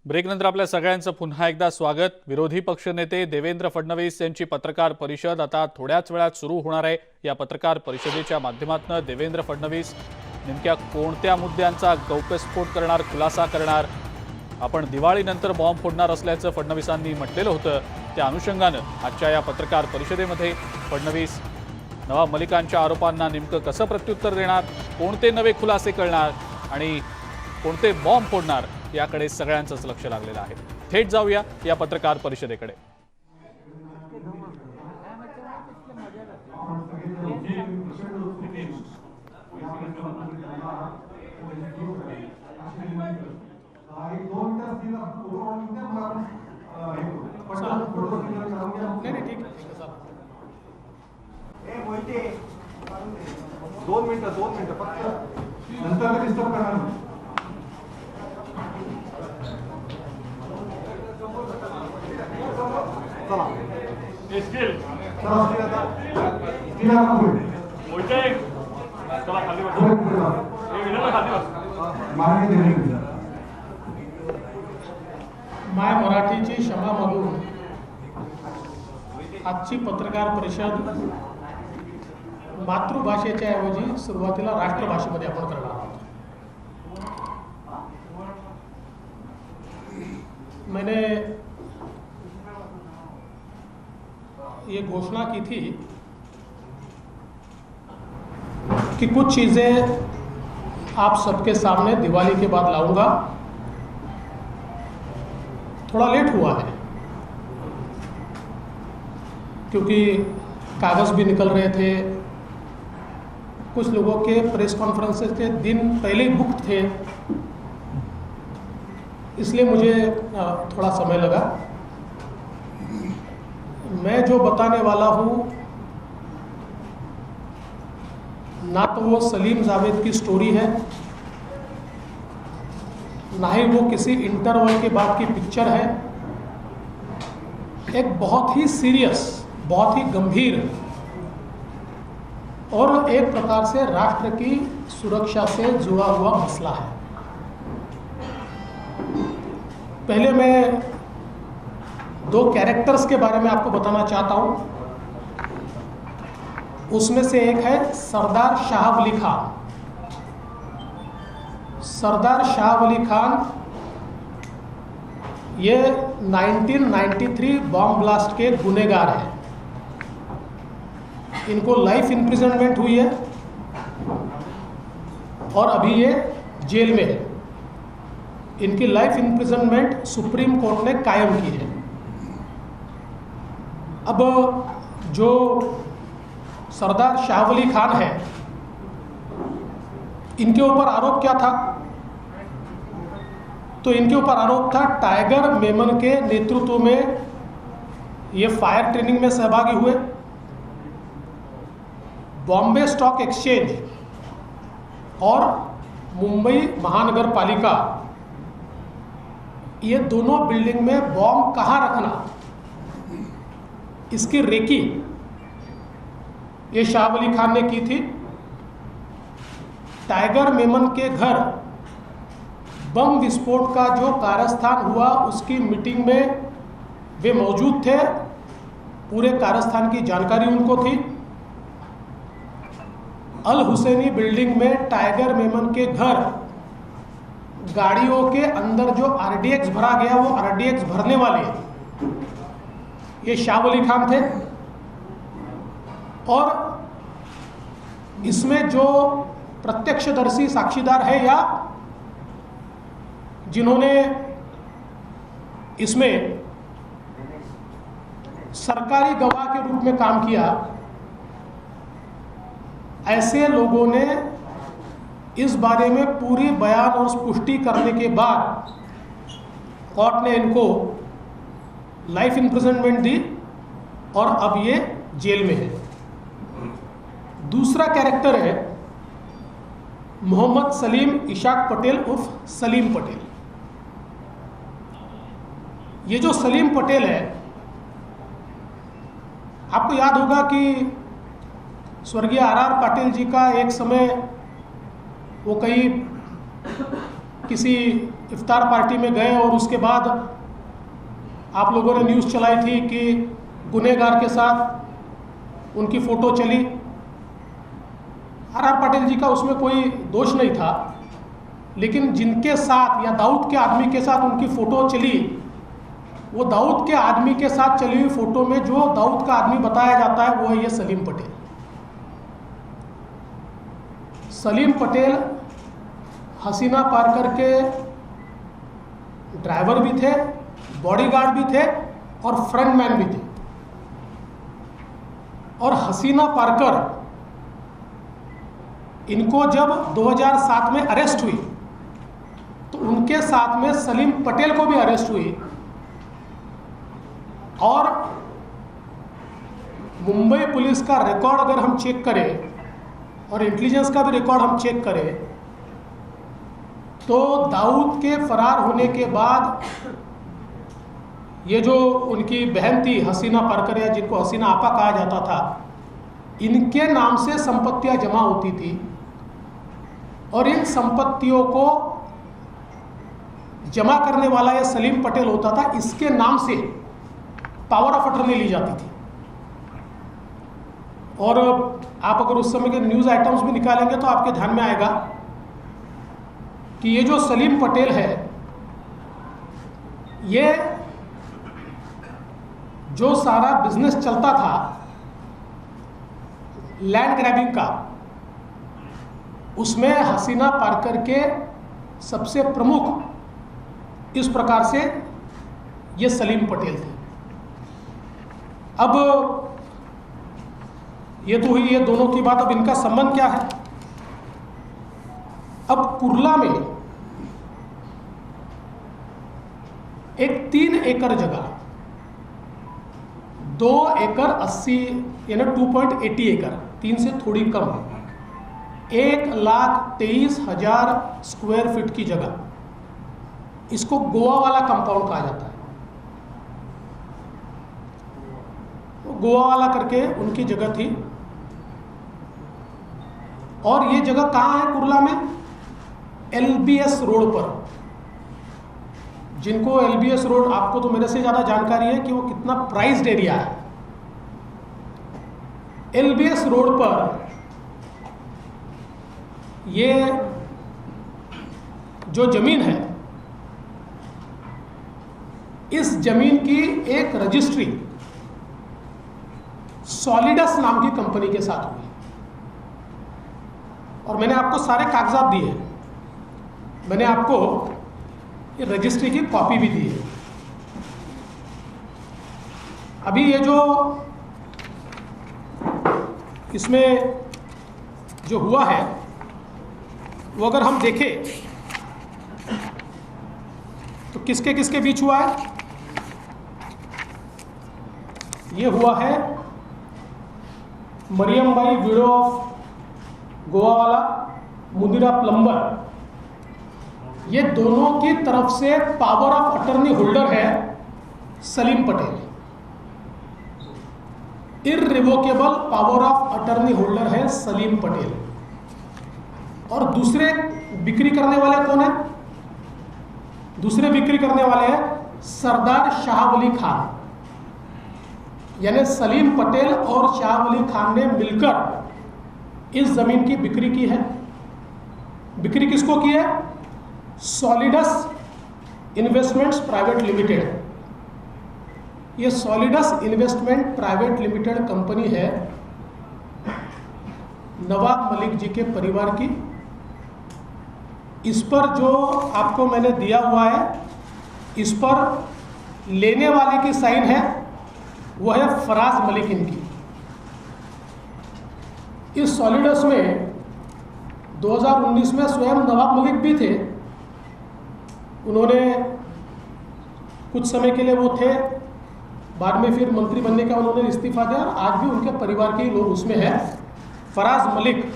ब्रेकनंतर आपल्या सगळ्यांचं पुन्हा एकदा स्वागत। विरोधी पक्षनेते देवेंद्र फडणवीस यांची पत्रकार परिषद आता थोड्याच वेळात सुरू होणार आहे। या पत्रकार परिषदेच्या माध्यमातून देवेंद्र फडणवीस नेमक्या कोणत्या मुद्द्यांचा गौप्यस्फोट करणार, खुलासा करणार, आपण दिवाळीनंतर बॉम्ब फोडणार असल्याचं फडणवीसांनी म्हटलेलं होतं। त्या अनुषंगानं आजच्या या पत्रकार परिषदेमध्ये फडणवीस नवाब मलिकांच्या आरोपांना नेमकं कसं प्रत्युत्तर देणार, कोणते नवे खुलासे करणार आणि कोणते बॉम्ब फोडणार याकडे सगळ्यांचंच लक्ष लागलेलं आहे। थेट जाऊया या पत्रकार परिषदेकडे। दोन मिनिटं फक्त नंतर डिस्टर्ब करणार। चला स्किल चला मोहिते चला खाली बस हे विनर खाली बस माय मराठीची क्षमा मागून आजची पत्रकार परिषद मातृभाषेच्या ऐवजी सुरुवातीला राष्ट्रभाषेमध्ये आपण करणार आहोत। मैंने ये घोषणा की थी कि कुछ चीज़ें आप सबके सामने दिवाली के बाद लाऊंगा। थोड़ा लेट हुआ है क्योंकि कागज़ भी निकल रहे थे, कुछ लोगों के प्रेस कॉन्फ्रेंसेस के दिन पहले ही बुक थे, इसलिए मुझे थोड़ा समय लगा। मैं जो बताने वाला हूँ ना तो वो सलीम जावेद की स्टोरी है, ना ही वो किसी इंटरवल के बाद की पिक्चर है। एक बहुत ही सीरियस, बहुत ही गंभीर और एक प्रकार से राष्ट्र की सुरक्षा से जुड़ा हुआ मसला है। पहले मैं दो कैरेक्टर्स के बारे में आपको बताना चाहता हूँ। उसमें से एक है सरदार शाह वली खान। सरदार शाह वली खान ये 1993 बॉम्ब ब्लास्ट के गुनहगार हैं। इनको लाइफ इम्प्रिजनमेंट हुई है और अभी ये जेल में है। इनकी लाइफ इम्प्रिजनमेंट सुप्रीम कोर्ट ने कायम की है। अब जो सरदार शाह वली खान है, इनके ऊपर आरोप क्या था? तो इनके ऊपर आरोप था टाइगर मेमन के नेतृत्व में ये फायर ट्रेनिंग में सहभागी हुए, बॉम्बे स्टॉक एक्सचेंज और मुंबई महानगर पालिका, ये दोनों बिल्डिंग में बॉम्ब कहाँ रखना, इसकी रेकी ये शाह वली खान ने की थी। टाइगर मेमन के घर बम विस्फोट का जो कारस्थान हुआ उसकी मीटिंग में वे मौजूद थे, पूरे कारस्थान की जानकारी उनको थी। अल हुसैनी बिल्डिंग में टाइगर मेमन के घर गाड़ियों के अंदर जो आरडीएक्स भरा गया, वो आरडीएक्स भरने वाले ये शाह वली खान थे। और इसमें जो प्रत्यक्षदर्शी साक्षीदार है या जिन्होंने इसमें सरकारी गवाह के रूप में काम किया, ऐसे लोगों ने इस बारे में पूरी बयान और पुष्टि करने के बाद कोर्ट ने इनको लाइफ इम्प्रिजनमेंट दी और अब ये जेल में है। दूसरा कैरेक्टर है मोहम्मद सलीम इशाक पटेल उर्फ सलीम पटेल। ये जो सलीम पटेल है, आपको याद होगा कि स्वर्गीय आर पाटिल जी का एक समय वो कई किसी इफ्तार पार्टी में गए और उसके बाद आप लोगों ने न्यूज़ चलाई थी कि गुनहगार के साथ उनकी फ़ोटो चली। आर पाटिल जी का उसमें कोई दोष नहीं था, लेकिन जिनके साथ या दाऊद के आदमी के साथ उनकी फ़ोटो चली, वो दाऊद के आदमी के साथ चली हुई फ़ोटो में जो दाऊद का आदमी बताया जाता है वो है ये सलीम पटेल। सलीम पटेल हसीना पार्कर के ड्राइवर भी थे, बॉडीगार्ड भी थे और फ्रंटमैन भी थे। और हसीना पार्कर इनको जब 2007 में अरेस्ट हुई तो उनके साथ में सलीम पटेल को भी अरेस्ट हुई। और मुंबई पुलिस का रिकॉर्ड अगर हम चेक करें और इंटेलिजेंस का भी रिकॉर्ड हम चेक करें तो दाऊद के फरार होने के बाद ये जो उनकी बहन थी हसीना पार्कर या जिनको हसीना आपा कहा जाता था, इनके नाम से संपत्तियां जमा होती थी और इन संपत्तियों को जमा करने वाला ये सलीम पटेल होता था। इसके नाम से पावर ऑफ अटर्नी ली जाती थी। और आप अगर उस समय के न्यूज़ आइटम्स भी निकालेंगे तो आपके ध्यान में आएगा कि ये जो सलीम पटेल है, ये जो सारा बिजनेस चलता था लैंड ग्रैबिंग का, उसमें हसीना पार्कर के सबसे प्रमुख इस प्रकार से ये सलीम पटेल थे। अब ये तो हुई ये दोनों की बात। अब इनका संबंध क्या है? अब कुर्ला में एक 3 एकड़ जगह, 2 एकड़ 80 यानी 2.80 एकड़, 3 से थोड़ी कम, 1,23,000 स्क्वायर फीट की जगह, इसको गोवा वाला कंपाउंड कहा जाता है। गोवा वाला करके उनकी जगह थी। और ये जगह कहाँ है कुर्ला में? LBS रोड पर। जिनको LBS रोड, आपको तो मेरे से ज़्यादा जानकारी है कि वो कितना प्राइस्ड एरिया है। LBS रोड पर ये जो जमीन है, इस जमीन की एक रजिस्ट्री सॉलिडस नाम की कंपनी के साथ हुई। और मैंने आपको सारे कागजात दिए, मैंने आपको ये रजिस्ट्री की कॉपी भी दी है। अभी ये जो इसमें जो हुआ है वो अगर हम देखें तो किसके किसके बीच हुआ है? ये हुआ है मरियम बाई, विडो ऑफ गोवा वाला, मुदिरा प्लम्बर, ये दोनों की तरफ से पावर ऑफ अटर्नी होल्डर है Salim Patel. Irrevocable power of attorney holder है सलीम पटेल। और दूसरे बिक्री करने वाले कौन है? दूसरे बिक्री करने वाले हैं सरदार शाह वली खान। यानी सलीम पटेल और शाह वली खान ने मिलकर इस जमीन की बिक्री की है। बिक्री किसको की है? Solidus investments private limited. ये Solidus investment private limited company है नवाब मलिक जी के परिवार की। इस पर जो आपको मैंने दिया हुआ है, इस पर लेने वाले की साइन है, वो है फराज मलिक इनकी। इस सॉलिडस में 2019 में स्वयं नवाब मलिक भी थे। उन्होंने कुछ समय के लिए वो थे, बाद में फिर मंत्री बनने का उन्होंने इस्तीफा दिया और आज भी उनके परिवार के ही लोग उसमें हैं। फराज मलिक,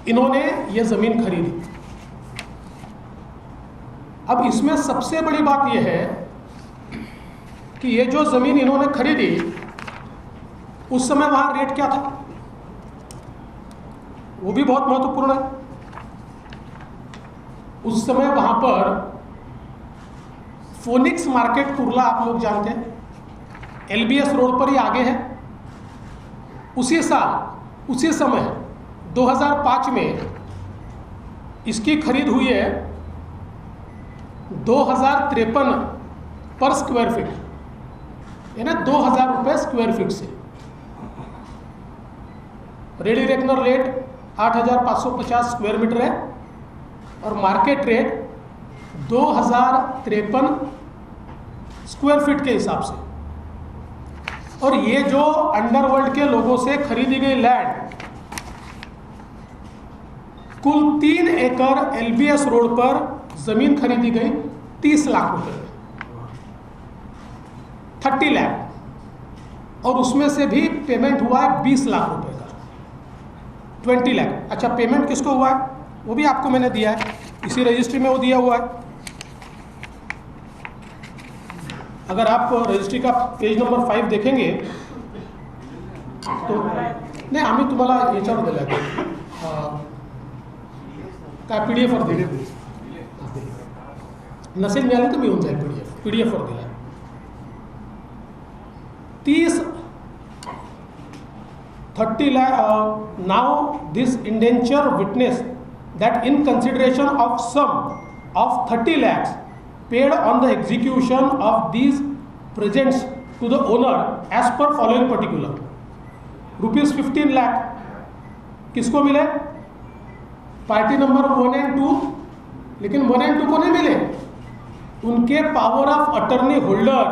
इन्होंने ये ज़मीन खरीदी। अब इसमें सबसे बड़ी बात यह है कि ये जो ज़मीन इन्होंने खरीदी, उस समय वहाँ रेट क्या था, वो भी बहुत महत्वपूर्ण है। उस समय वहाँ पर फोनिक्स मार्केट कुर्ला आप लोग जानते हैं, LBS रोड पर ही आगे है। उसी साल उसी समय 2005 में इसकी खरीद हुई है 2053 पर स्क्वायर फीट, यानी 2000 रुपये स्क्वायर फीट से। Ready reckoner rate 8550 square metre है और मार्केट रेट 2053 स्क्वायर फीट के हिसाब से। और ये जो अंडरवर्ल्ड के लोगों से खरीदी गई लैंड कुल 3 एकड़ LBS रोड पर जमीन खरीदी गई 30 लाख रुपए में, 30 लाख, और उसमें से भी पेमेंट हुआ है 20 लाख रुपए का, 20 लाख। अच्छा, पेमेंट किसको हुआ है वो भी आपको मैंने दिया है, इसी रजिस्ट्री में वो दिया हुआ है। अगर आप रजिस्ट्री का पेज नंबर 5 देखेंगे तो नाही आम्ही तुम्हाला याच्यावर दिला काय PDF वर दिले नसेल मिळाले तर मिळून जाईल, PDF वर दिला 30 lakh. Now this indenture witness that in consideration of sum of 30 lakhs paid on the execution of these presents to the owner as per following particular. Rupees 15 lakh किसको मिले? पार्टी नंबर 1 एंड 2, लेकिन 1 end 2 को नहीं मिले, उनके power of attorney holder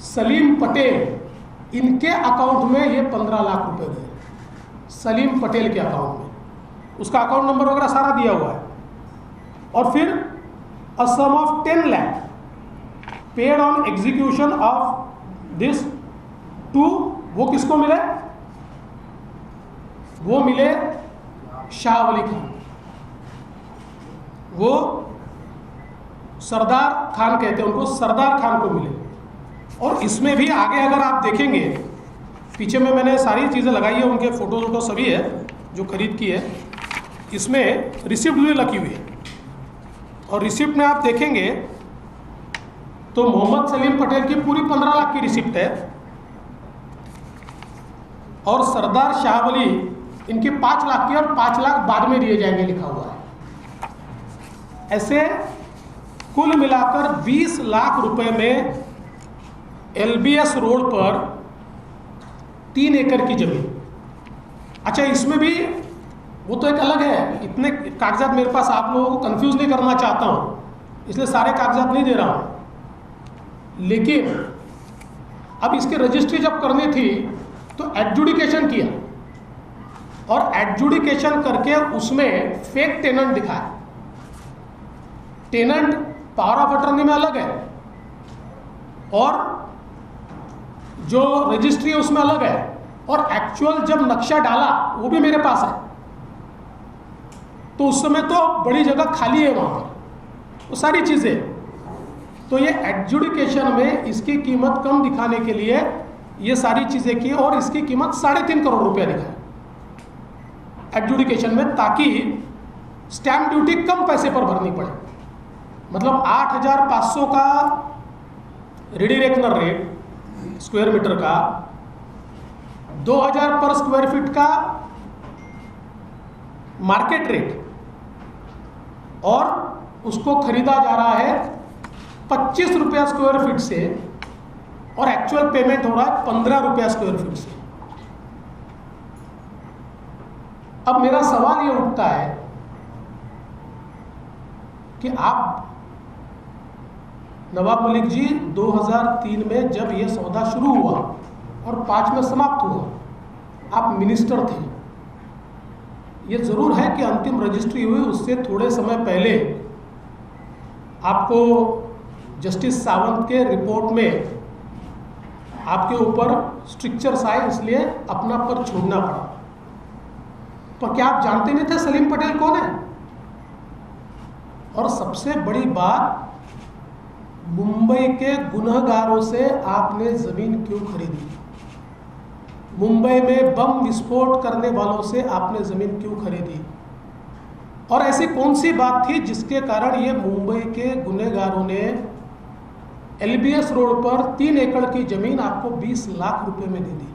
Salim Patel, इनके account में ये 15 लाख रुपए गए, सलीम पटेल के अकाउंट में। उसका अकाउंट नंबर वगैरह सारा दिया हुआ है। और फिर a sum of 10 lakh paid on execution of this too, वो किसको मिले? वो मिले शाह वली खान, वो सरदार खान कहते हैं उनको, सरदार खान को मिले। और इसमें भी आगे अगर आप देखेंगे, पीछे में मैंने सारी चीज़ें लगाई है, उनके फोटो वोटो सभी है जो खरीद की है। इसमें रिसिप्ट भी लगी हुई है, और रिसिप्ट में आप देखेंगे तो मोहम्मद सलीम पटेल की पूरी 15 लाख की रिसिप्ट है, और सरदार शाह वली इनकी 5 लाख की, और 5 लाख बाद में दिए जाएंगे लिखा हुआ है। ऐसे कुल मिलाकर 20 लाख रुपए में LBS रोड पर 3 एकड़ की जमीन। अच्छा, इसमें भी वो तो एक अलग है, इतने कागजात मेरे पास आप लोगों को कंफ्यूज नहीं करना चाहता हूँ, इसलिए सारे कागजात नहीं दे रहा हूँ। लेकिन अब इसकी रजिस्ट्री जब करनी थी तो एडजुडिकेशन किया, और एडजुडिकेशन करके उसमें फेक टेनेंट दिखाया। टेनेंट पावर ऑफ अटर्नी में अलग है, और जो रजिस्ट्री है उसमें अलग है, और एक्चुअल जब नक्शा डाला वो भी मेरे पास है। तो उस समय तो बड़ी जगह खाली है वहाँ पर, वो सारी चीज़ें। तो ये एडजुडिकेशन में इसकी कीमत कम दिखाने के लिए ये सारी चीज़ें की, और इसकी कीमत 3.5 करोड़ रुपया दिखाए एडजुडिकेशन में, ताकि स्टैम्प ड्यूटी कम पैसे पर भरनी पड़े। मतलब 8,500 का ready reckoner rate square metre का, 2,000 पर स्क्वायर फीट का मार्केट रेट, और उसको खरीदा जा रहा है 25 रुपया स्क्वायर फीट से, और एक्चुअल पेमेंट हो रहा है 15 रुपया स्क्वायर फीट से। अब मेरा सवाल ये उठता है कि आप नवाब मलिक जी 2003 में जब ये सौदा शुरू हुआ और 5 में समाप्त हुआ, आप मिनिस्टर थे। ये ज़रूर है कि अंतिम रजिस्ट्री हुई उससे थोड़े समय पहले आपको जस्टिस सावंत के रिपोर्ट में आपके ऊपर स्ट्रिक्चर्स आए, इसलिए अपना पद छोड़ना पड़ा। तो क्या आप जानते नहीं थे सलीम पटेल कौन है? और सबसे बड़ी बात, मुंबई के गुनहगारों से आपने ज़मीन क्यों खरीदी? मुंबई में बम विस्फोट करने वालों से आपने ज़मीन क्यों खरीदी? और ऐसी कौन सी बात थी जिसके कारण ये मुंबई के गुनहगारों ने LBS रोड पर 3 एकड़ की जमीन आपको 20 लाख रुपए में दे दी?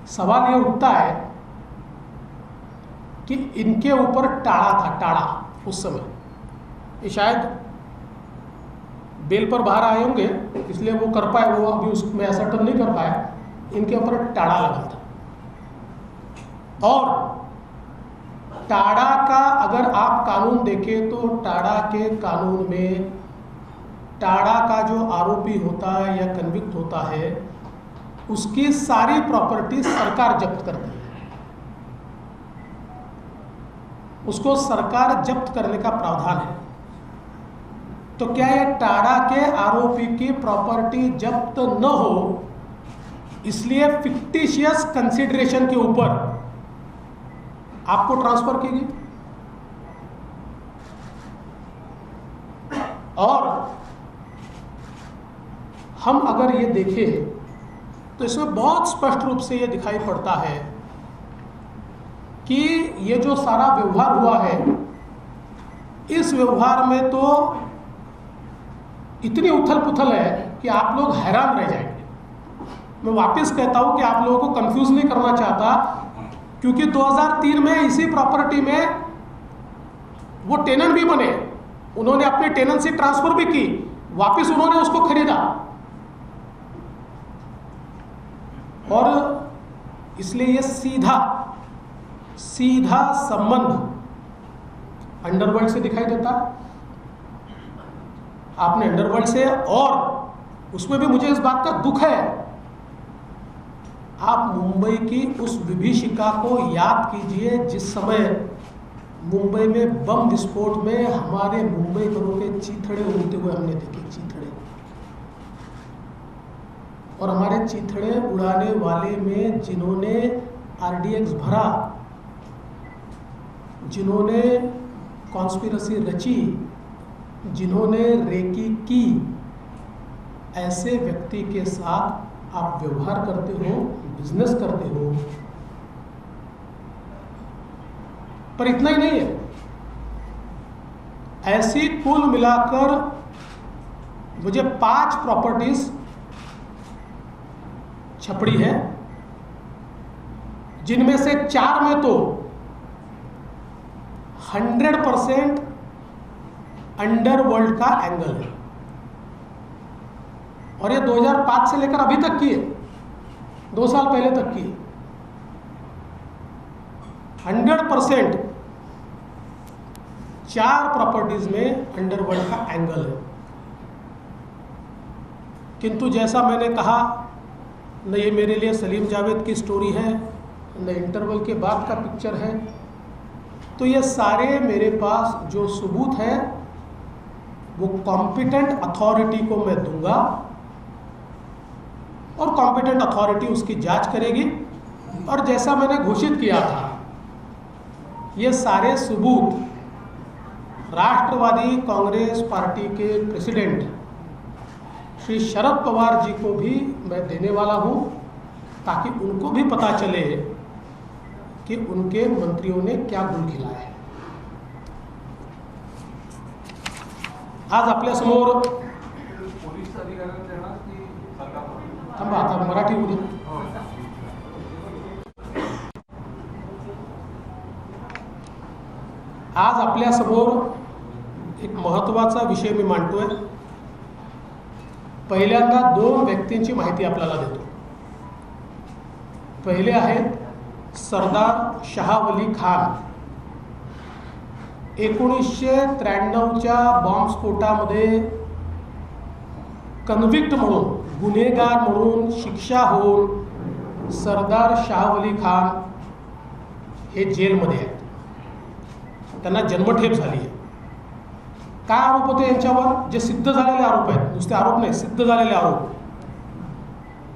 सवाल ये उठता है कि इनके ऊपर टाड़ा था, टाड़ा उस समय, ये शायद बेल पर बाहर आए होंगे इसलिए वो कर पाए, वो अभी उसमें असर्टन नहीं कर पाया, इनके ऊपर टाड़ा लगा था। और टाड़ा का अगर आप कानून देखें तो टाड़ा के कानून में टाड़ा का जो आरोपी होता है या कन्विक्ट होता है उसकी सारी प्रॉपर्टी सरकार जब्त करती है, उसको सरकार जब्त करने का प्रावधान है। तो क्या ये टाड़ा के आरोपी की प्रॉपर्टी जब्त न हो इसलिए फिक्टिशियस कंसिडरेशन के ऊपर आपको ट्रांसफर की गई? और हम अगर ये देखें तो इसमें बहुत स्पष्ट रूप से ये दिखाई पड़ता है कि ये जो सारा व्यवहार हुआ है, इस व्यवहार में तो इतनी उथल पुथल है कि आप लोग हैरान रह जाएंगे। मैं वापस कहता हूं कि आप लोगों को कंफ्यूज नहीं करना चाहता, क्योंकि 2003 में इसी प्रॉपर्टी में वो टेनेंट भी बने, उन्होंने अपनी टेनेंसी ट्रांसफर भी की, वापस उन्होंने उसको खरीदा। और इसलिए ये सीधा संबंध अंडरवर्ल्ड से दिखाई देता। आपने अंडरवर्ल्ड से, और उसमें भी मुझे इस बात का दुख है, आप मुंबई की उस विभीषिका को याद कीजिए जिस समय मुंबई में बम विस्फोट में हमारे मुंबईकरों के चीथड़े उड़ते हुए हमने देखे, चीथड़े। और हमारे चीथड़े उड़ाने वाले में जिन्होंने RDX भरा, जिन्होंने कॉन्स्पिरेसी रची, जिन्होंने रेकी की, ऐसे व्यक्ति के साथ आप व्यवहार करते हो, बिजनेस करते हो। पर इतना ही नहीं है, ऐसी कुल मिलाकर मुझे 5 प्रॉपर्टीज छपड़ी है, जिनमें से 4 में तो 100% अंडरवर्ल्ड का एंगल है। और ये 2005 से लेकर अभी तक की है, 2 साल पहले तक की 100% 4 प्रॉपर्टीज में अंडरवर्ल्ड का एंगल है। किंतु जैसा मैंने कहा, न ये मेरे लिए सलीम जावेद की स्टोरी है, न इंटरवल के बाद का पिक्चर है। तो ये सारे मेरे पास जो सबूत है वो कॉम्पिटेंट अथॉरिटी को मैं दूंगा और कॉम्पिटेंट अथॉरिटी उसकी जांच करेगी। और जैसा मैंने घोषित किया था, ये सारे सबूत राष्ट्रवादी कांग्रेस पार्टी के प्रेसिडेंट श्री शरद पवार जी को भी मैं देने वाला हूं, ताकि उनको भी पता चले कि उनके मंत्रियों ने क्या गुण खिलाया है। आज आपल्या समोर पोलीस अधिकाऱ्यांना देणार की सरकार? थांबा, आता मराठी उद्या आज आपल्या समोर एक महत्त्वाचा विषय मी मांडतोय। पहिल्यांदा 2 व्यक्तींची माहिती आपल्याला देतो। पहिले आहेत सरदार शाहवली खान। 1993च्या बॉम्बस्फोटामध्ये कन्व्हिक्ट म्हणून, गुन्हेगार म्हणून शिक्षा होऊन सरदार शाहवली खान हे जेलमध्ये आहेत। त्यांना जन्मठेप झाली आहे। काय आरोप होते यांच्यावर? जे सिद्ध झालेले आरोप आहेत, नुसते आरोप नाही, सिद्ध झालेले आरोप।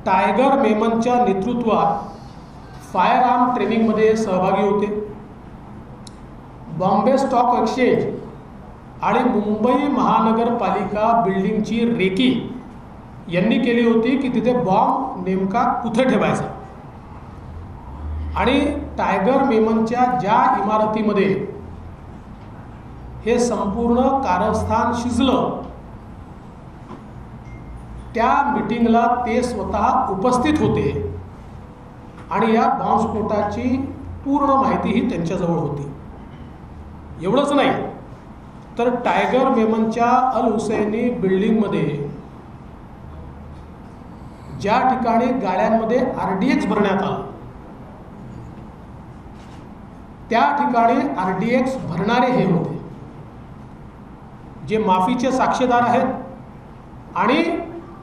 टायगर मेमनच्या नेतृत्वात फायर आर्म ट्रेनिंगमध्ये सहभागी होते। बॉम्बे स्टॉक एक्सचेंज आणि मुंबई महानगरपालिका बिल्डिंगची रेकी यांनी केली होती की तिथे बॉम्ब नेमका कुठे ठेवायचा। आणि टायगर मेमनच्या ज्या इमारतीमध्ये हे संपूर्ण कारस्थान शिजलं. त्या मीटिंगला ते स्वतः उपस्थित होते आणि या बॉम्बस्फोटाची पूर्ण माहितीही त्यांच्याजवळ होती. एवढंच नाही तर टायगर मेमनच्या अल हुसैनी बिल्डिंगमध्ये ज्या ठिकाणी गाड्यांमध्ये RDX भरण्यात आलं, त्या ठिकाणी RDX भरणारे हे होते, जे माफीचे साक्षीदार आहेत आणि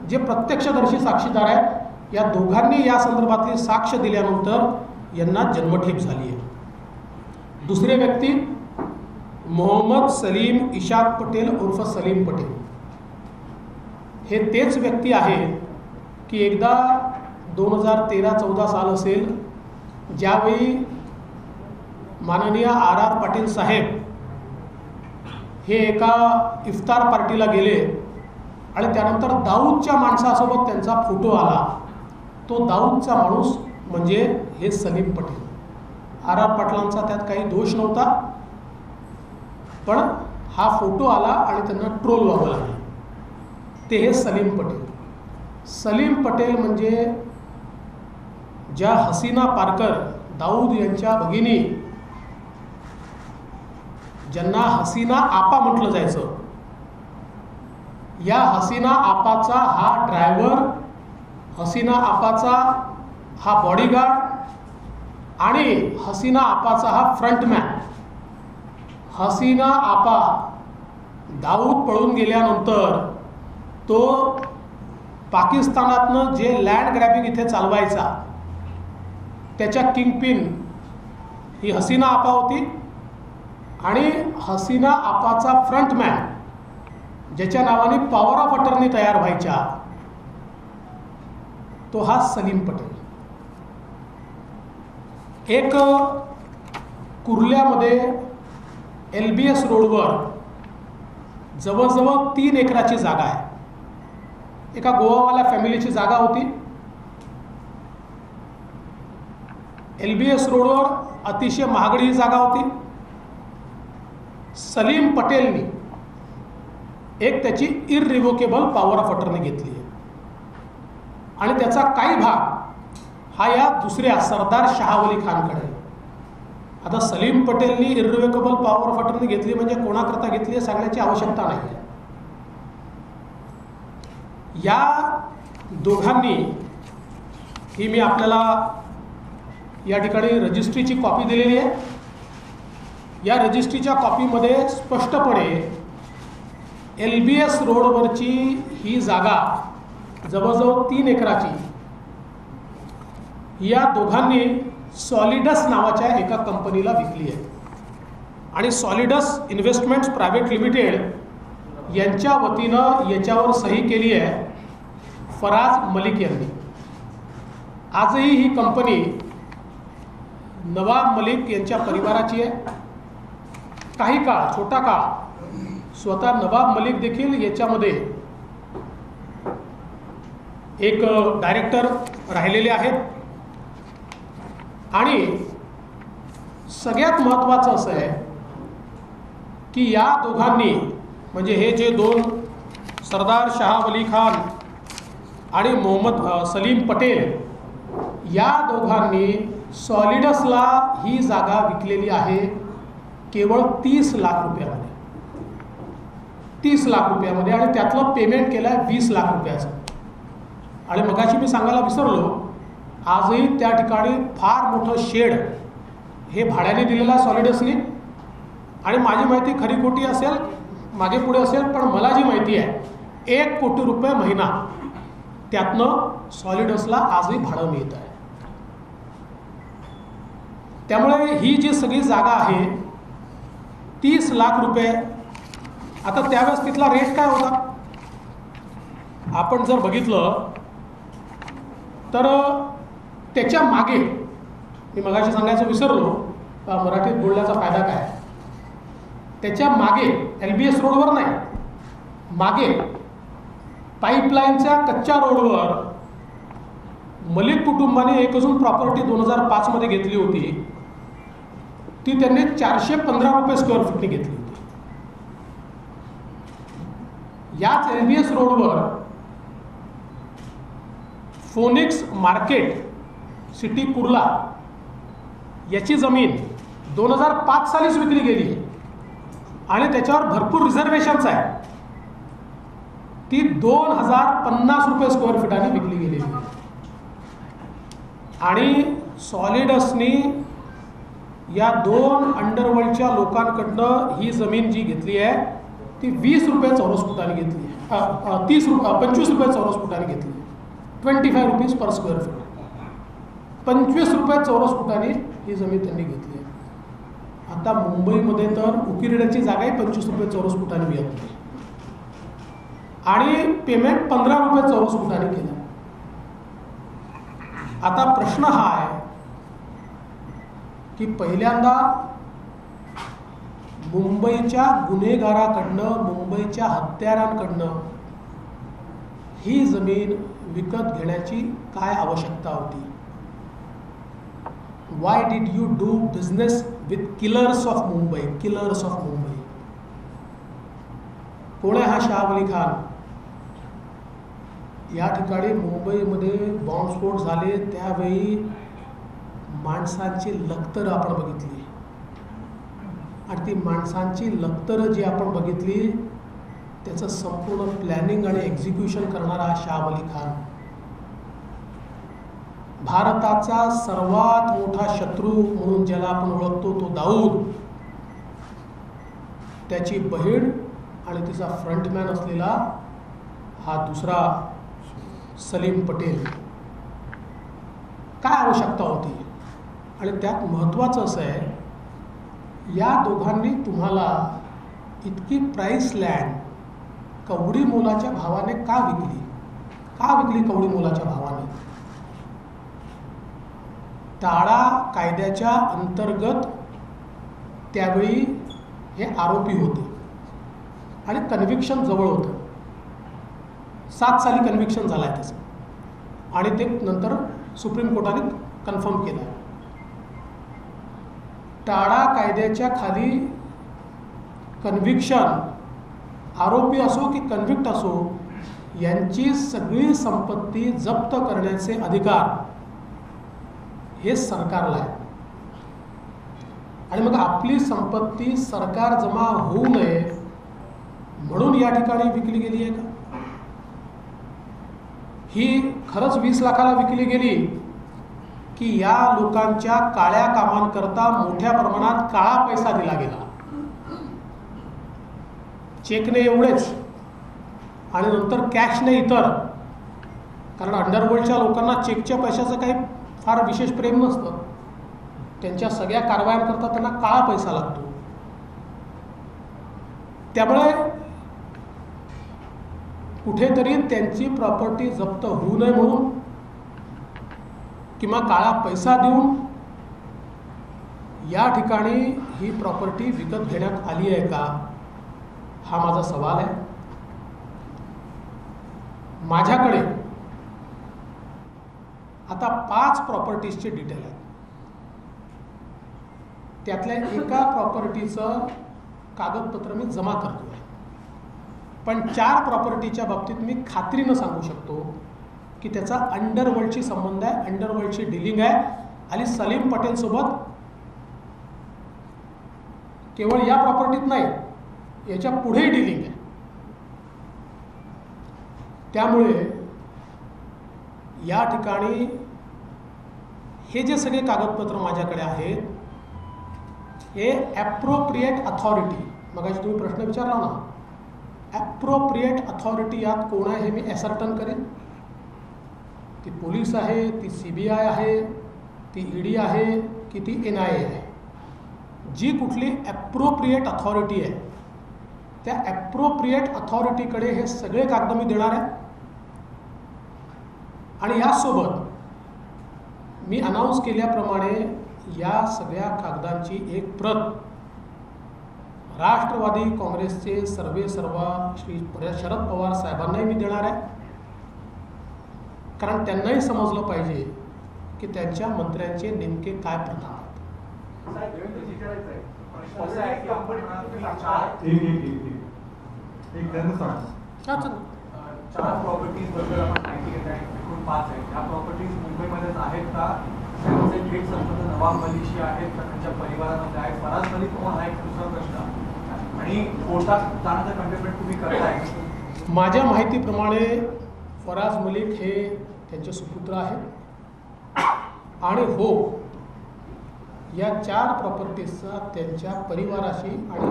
जे प्रत्यक्षदर्शी साक्षीदार आहेत. या दोघांनी या संदर्भातली साक्ष दिल्यानंतर यांना जन्मठेप झाली आहे. दुसरे व्यक्ती मोहम्मद सलीम इशाक पटेल उर्फ सलीम पटेल, हे तेच व्यक्ती आहेत की एकदा 2013-14 साल असेल, ज्यावेळी माननीय RR पाटील साहेब हे एका इफ्तार पार्टीला गेले आणि त्यानंतर दाऊदच्या माणसासोबत त्यांचा फोटो आला. तो दाऊदचा माणूस म्हणजे हे सलीम पटेल. RR पाटलांचा त्यात काही दोष नव्हता, पण हा फोटो आला आणि त्यांना ट्रोल व्हावं लागलं. ते हे सलीम पटेल. सलीम पटेल म्हणजे ज्या हसीना पारकर, दाऊद यांच्या भगिनी, ज्यांना हसीना आपा म्हटलं जायचं, या हसीना आपाचा हा ड्रायव्हर, हसीना आपाचा हा बॉडीगार्ड आणि हसीना आपाचा हा फ्रंटमॅन. हसीना आपा दाऊद पळून गेल्यानंतर तो पाकिस्तानातनं जे लँड ग्रॅबिंग इथे चालवायचा, त्याच्या किंगपिन ही हसीना आपा होती. आणि हसीना आपाचा फ्रंटमॅन, ज्याच्या नावाने पॉवर ऑफ अटर्नी तयार व्हायच्या, तो हा सलीम पटेल. एक कुर्ल्यामध्ये LBS रोडवर जवळजवळ 3 एकराची जागा आहे. एका गोवावाल्या फॅमिलीची जागा होती. LBS रोडवर अतिशय महागडी ही जागा होती. सलीम पटेलनी एक त्याची इररिव्होकेबल पॉवर ऑफ अटर्नी घेतली आहे आणि त्याचा काही भाग हा या दुसऱ्या सरदार शाहवली खानकडे. आता सलीम पटेलनी इररिव्होकेबल पॉवर ऑफ अटर्नी घेतली म्हणजे कोणाकरता घेतली हे सांगण्याची आवश्यकता नाही. या दोघांनी, ही मी आपल्याला या ठिकाणी रजिस्ट्रीची कॉपी दिलेली आहे. या रजिस्ट्रीच्या कॉपीमध्ये स्पष्टपणे LBS रोडवरची ही जागा जवळजवळ 3 एकराची, या दोघांनी सॉलिडस नावाच्या एका कंपनीला विकली आहे. आणि सॉलिडस इन्व्हेस्टमेंट्स प्रायव्हेट लिमिटेड यांच्या वतीनं याच्यावर सही केली आहे फराज मलिक यांनी. आजही ही कंपनी नवाब मलिक यांच्या परिवाराची आहे. काही काळ, छोटा काळ स्वतः नवाब मलिक देखील याच्यामध्ये एक डायरेक्टर राहिलेले आहेत. आणि सगळ्यात महत्त्वाचं असं आहे की या दोघांनी, म्हणजे हे जे 2 सरदार शाह वली खान आणि मोहम्मद सलीम पटेल, या दोघांनी सॉलिडसला ही जागा विकलेली आहे केवळ 30 लाख रुपयामध्ये. 30 लाख रुपयामध्ये. आणि त्यातलं पेमेंट केलं आहे 20 लाख रुपयाचं. आणि मगाशी मी सांगायला विसरलो, आजही त्या ठिकाणी फार मोठं शेड हे भाड्याने दिलेलं आहे सॉलिडसनी. आणि माझी माहिती खरी खोटी असेल, मागे पुढे असेल, पण मला जी माहिती आहे 1 कोटी रुपये महिना त्यातनं सॉलिडसला आजही भाडं मिळत आहे. त्यामुळे ही जी सगळी जागा आहे 30 लाख रुपये. आता त्यावेळेस तिथला रेट काय होता आपण जर बघितलं तर त्याच्या मागे, मी मगाशी सांगायचं विसरलो, मराठीत बोलण्याचा फायदा काय, त्याच्या मागे LBS रोडवर नाही, मागे पाईपलाईनच्या कच्च्या रोडवर मलिक कुटुंबाने एक अजून प्रॉपर्टी 2005 मध्ये घेतली होती. ती त्यांनी 415 रुपये स्क्वेअर फूटनी घेतली होती. याच LBS रोडवर फोनिक्स मार्केट सिटी कुर्ला याची जमीन 2005 सालीच विकली गेली आहे आणि त्याच्यावर भरपूर रिझर्वेशन्स आहे. ती 2050 रुपये स्क्वेअर फीटाने विकली गेलेली आहे. आणि सॉलिडसनी या 2 अंडरवर्ल्डच्या लोकांकडनं ही जमीन जी घेतली आहे ती 20 रुपये चौरस फुटाने घेतली आहे. 25 रुपये चौरस फुटाने घेतली आहे. 25 रुपीज पर स्क्वेअर फीट. 25 रुपये चौरस फुटाने ही जमीन त्यांनी घेतली आहे. आता मुंबईमध्ये तर उकिरड्याची जागाही 25 रुपये चौरस फुटाने मिळते आणि पेमेंट 15 रुपये चौरस फुटाने केलं. आता प्रश्न हा आहे की पहिल्यांदा मुंबईच्या गुन्हेगाराकडनं, मुंबईच्या हत्यारांकडनं ही जमीन विकत घेण्याची काय आवश्यकता होती? Why did you do business with killers of Mumbai? Killers of Mumbai कोण आहे हा शाह अली खान? या ठिकाणी मुंबईमध्ये बॉम्बस्फोट झाले त्यावेळी माणसांची लखतरं आपण बघितली आणि ती माणसांची लखतरं जी आपण बघितली त्याचं संपूर्ण प्लॅनिंग आणि एक्झिक्युशन करणारा शाह अली खान. भारताचा सर्वात मोठा शत्रू म्हणून ज्याला आपण ओळखतो तो दाऊद, त्याची बहीण आणि तिचा फ्रंटमॅन असलेला हा दुसरा सलीम पटेल. काय आवश्यकता होती? आणि त्यात महत्त्वाचं असं आहे, या दोघांनी तुम्हाला इतकी प्राईस लँड कवडी मोलाच्या भावाने का विकली? का विकली कवडी मोलाच्या भावाने? टाळा कायद्याच्या अंतर्गत त्यावेळी हे आरोपी होते आणि कन्व्हिक्शन जवळ होतं. 7 साली कन्व्हिक्शन झालं आहे त्याचं आणि ते नंतर सुप्रीम कोर्टाने कन्फर्म केलं आहे. टाळा कायद्याच्या खाली कन्व्हिक्शन, आरोपी असो की कन्व्हिक्ट असो, यांची सगळी संपत्ती जप्त करण्याचे अधिकार हे सरकारला आहे. आणि मग आपली संपत्ती सरकार जमा होऊ नये म्हणून या ठिकाणी विकली गेली आहे का? ही खरंच 20 लाखाला विकली गेली की या लोकांच्या काळ्या कामांकरता मोठ्या प्रमाणात काळा पैसा दिला गेला? चेकने एवढेच आणि नंतर कॅशने इतर. कारण अंडरवर्ल्डच्या लोकांना चेकच्या पैशाचं काही फार विशेष प्रेम नसतं. त्यांच्या सगळ्या कारवायांकरता त्यांना काळा पैसा लागतो. त्यामुळे कुठेतरी त्यांची प्रॉपर्टी जप्त होऊ नये म्हणून किंवा काळा पैसा देऊन या ठिकाणी ही प्रॉपर्टी विकत घेण्यात आली आहे का, हा माझा सवाल आहे. माझ्याकडे आता 5 प्रॉपर्टीजचे डिटेल आहेत. त्यातल्या एका प्रॉपर्टीचं कागदपत्र मी जमा करतो आहे, पण 4 प्रॉपर्टीच्या बाबतीत मी खात्रीनं सांगू शकतो की त्याचा अंडरवर्ल्डशी संबंध आहे, अंडरवर्ल्डची डीलिंग आहे आणि सलीम पटेलसोबत केवळ या प्रॉपर्टीत नाही, याच्या पुढेही डीलिंग आहे. त्यामुळे या ठिकाणी हे जे सगळे कागदपत्र माझ्याकडे आहेत हे ॲप्रोप्रिएट अथॉरिटी, मगाशी तुम्ही प्रश्न विचारला ना, ॲप्रोप्रिएट अथॉरिटी यात कोण आहे हे मी ॲसर्टन करेन. ती पोलीस आहे, ती CBI आहे, ती ED आहे की ती NIA आहे. जी कुठली ॲप्रोप्रिएट अथॉरिटी आहे त्या ॲप्रोप्रिएट अथॉरिटीकडे हे सगळे कागद मी देणार आहे. आणि यासोबत मी अनाऊन्स केल्याप्रमाणे या सगळ्या कागदांची एक प्रत राष्ट्रवादी काँग्रेसचे सर्वेसर्वा श्री शरद पवार साहेबांनाही मी देणार आहे. कारण त्यांनाही समजलं पाहिजे की त्यांच्या मंत्र्यांचे नेमके काय प्रकार आहेत. एक त्यांना सांग हां चल 4 प्रॉपर्टीज बद्दल आपण माहिती घेत आहे, एकूण 5 आहेत. त्या प्रॉपर्टीज मुंबईमध्येच आहेत का? त्यांचे थेट संबंध नवाब मलिकशी आहेत का त्यांच्या परिवारामध्ये आहेत? फराज मलिक कोण हा एक दुसरा प्रश्न. आणि कोर्टात जाण्याचं कंटेम्प्ट तुम्ही करताय. माझ्या माहितीप्रमाणे फराज मलिक हे त्यांचे सुपुत्र आहेत आणि हो या 4 प्रॉपर्टीजचा त्यांच्या परिवाराशी आणि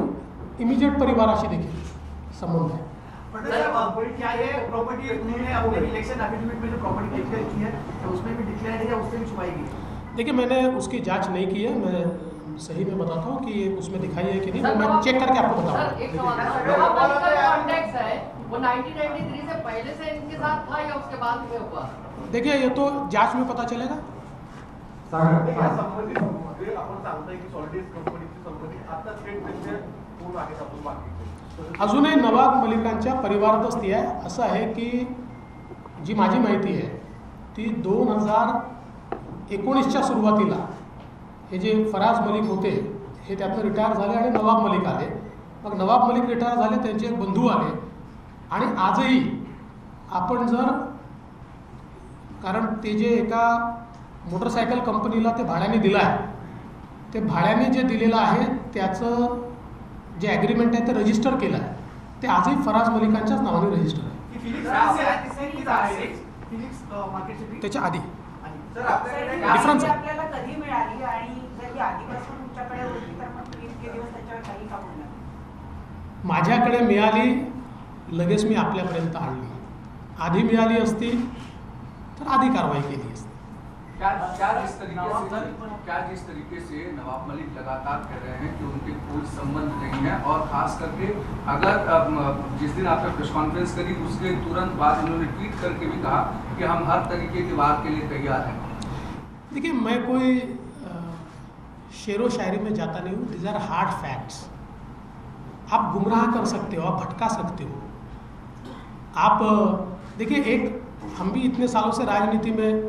इमिजिएट परिवाराशी देखील संबंध है. क्या ये प्रॉपर्टी उन्होंने अपने इलेक्शन एफिडेविट में जो प्रॉपर्टी डिक्लेयर की है तो उसमें भी डिक्लेयर है या उससे भी छुपाई गई? देखिए मैंने उसकी जांच नहीं की है, मैं सही में बताता हूँ कि ये उसमें दिखाई है कि नहीं, वो मैं चेक करके आपको सर बताऊँगा. एक सवाल था, कॉन्टेक्स्ट है वो 1993 से पहले से इनके साथ था या उसके बाद में हुआ? देखिए ये तो जांच में पता चलेगा. या संबंधित आपण सांगताय की सॉलिडिस कंपनीची संबंधी आता थेट त्यांचे कोण आहेत आपण बाकी अजूनही नवाब मलिकांच्या परिवारातच ती आहे. असं आहे की जी माझी माहिती आहे ती 2019च्या सुरुवातीला हे जे फराज मलिक होते हे त्यातनं रिटायर झाले आणि नवाब मलिक आले. मग नवाब मलिक रिटायर झाले, त्यांचे एक बंधू आले आणि आजही आपण जर कारण ते जे एका मोटरसायकल कंपनीला ते भाड्याने दिलं आहे, ते भाड्याने जे दिलेलं आहे त्याचं जे ॲग्रीमेंट आहे ते रजिस्टर केलं आहे, ते आजही फराज मलिकांच्याच नावाने रजिस्टर आहे. त्याच्या आधी सर आपल्याकडे डिफरन्स आहे. आपल्याला कधी मिळाली आणि जर ही आधीपासून तुमच्याकडे होती तर मग तुम्ही इतके दिवस त्याच्यावर काही का बोलला? माझ्याकडे मिळाली लगेच मी आपल्यापर्यंत आणली. आधी मिळाली असती तर आधी कारवाई केली असती. क्या जिस तरीके से नवाब मलिक लगातार कह रहे हैं कि उनके कोई संबंध नहीं है और खास करके अगर जिस दिन आपने प्रेस कॉन्फ्रेंस करी उसके तुरंत बाद उन्होंने ट्वीट करके भी कहा कि हम हर तरीके की वार के लिए तैयार हैं. देखिए मैं कोई शेरो शायरी में जाता नहीं हूँ. These are hard facts. आप गुमराह कर सकते हो, आप भटका सकते हो. आप देखिए एक हम भी इतने सालों से राजनीति में,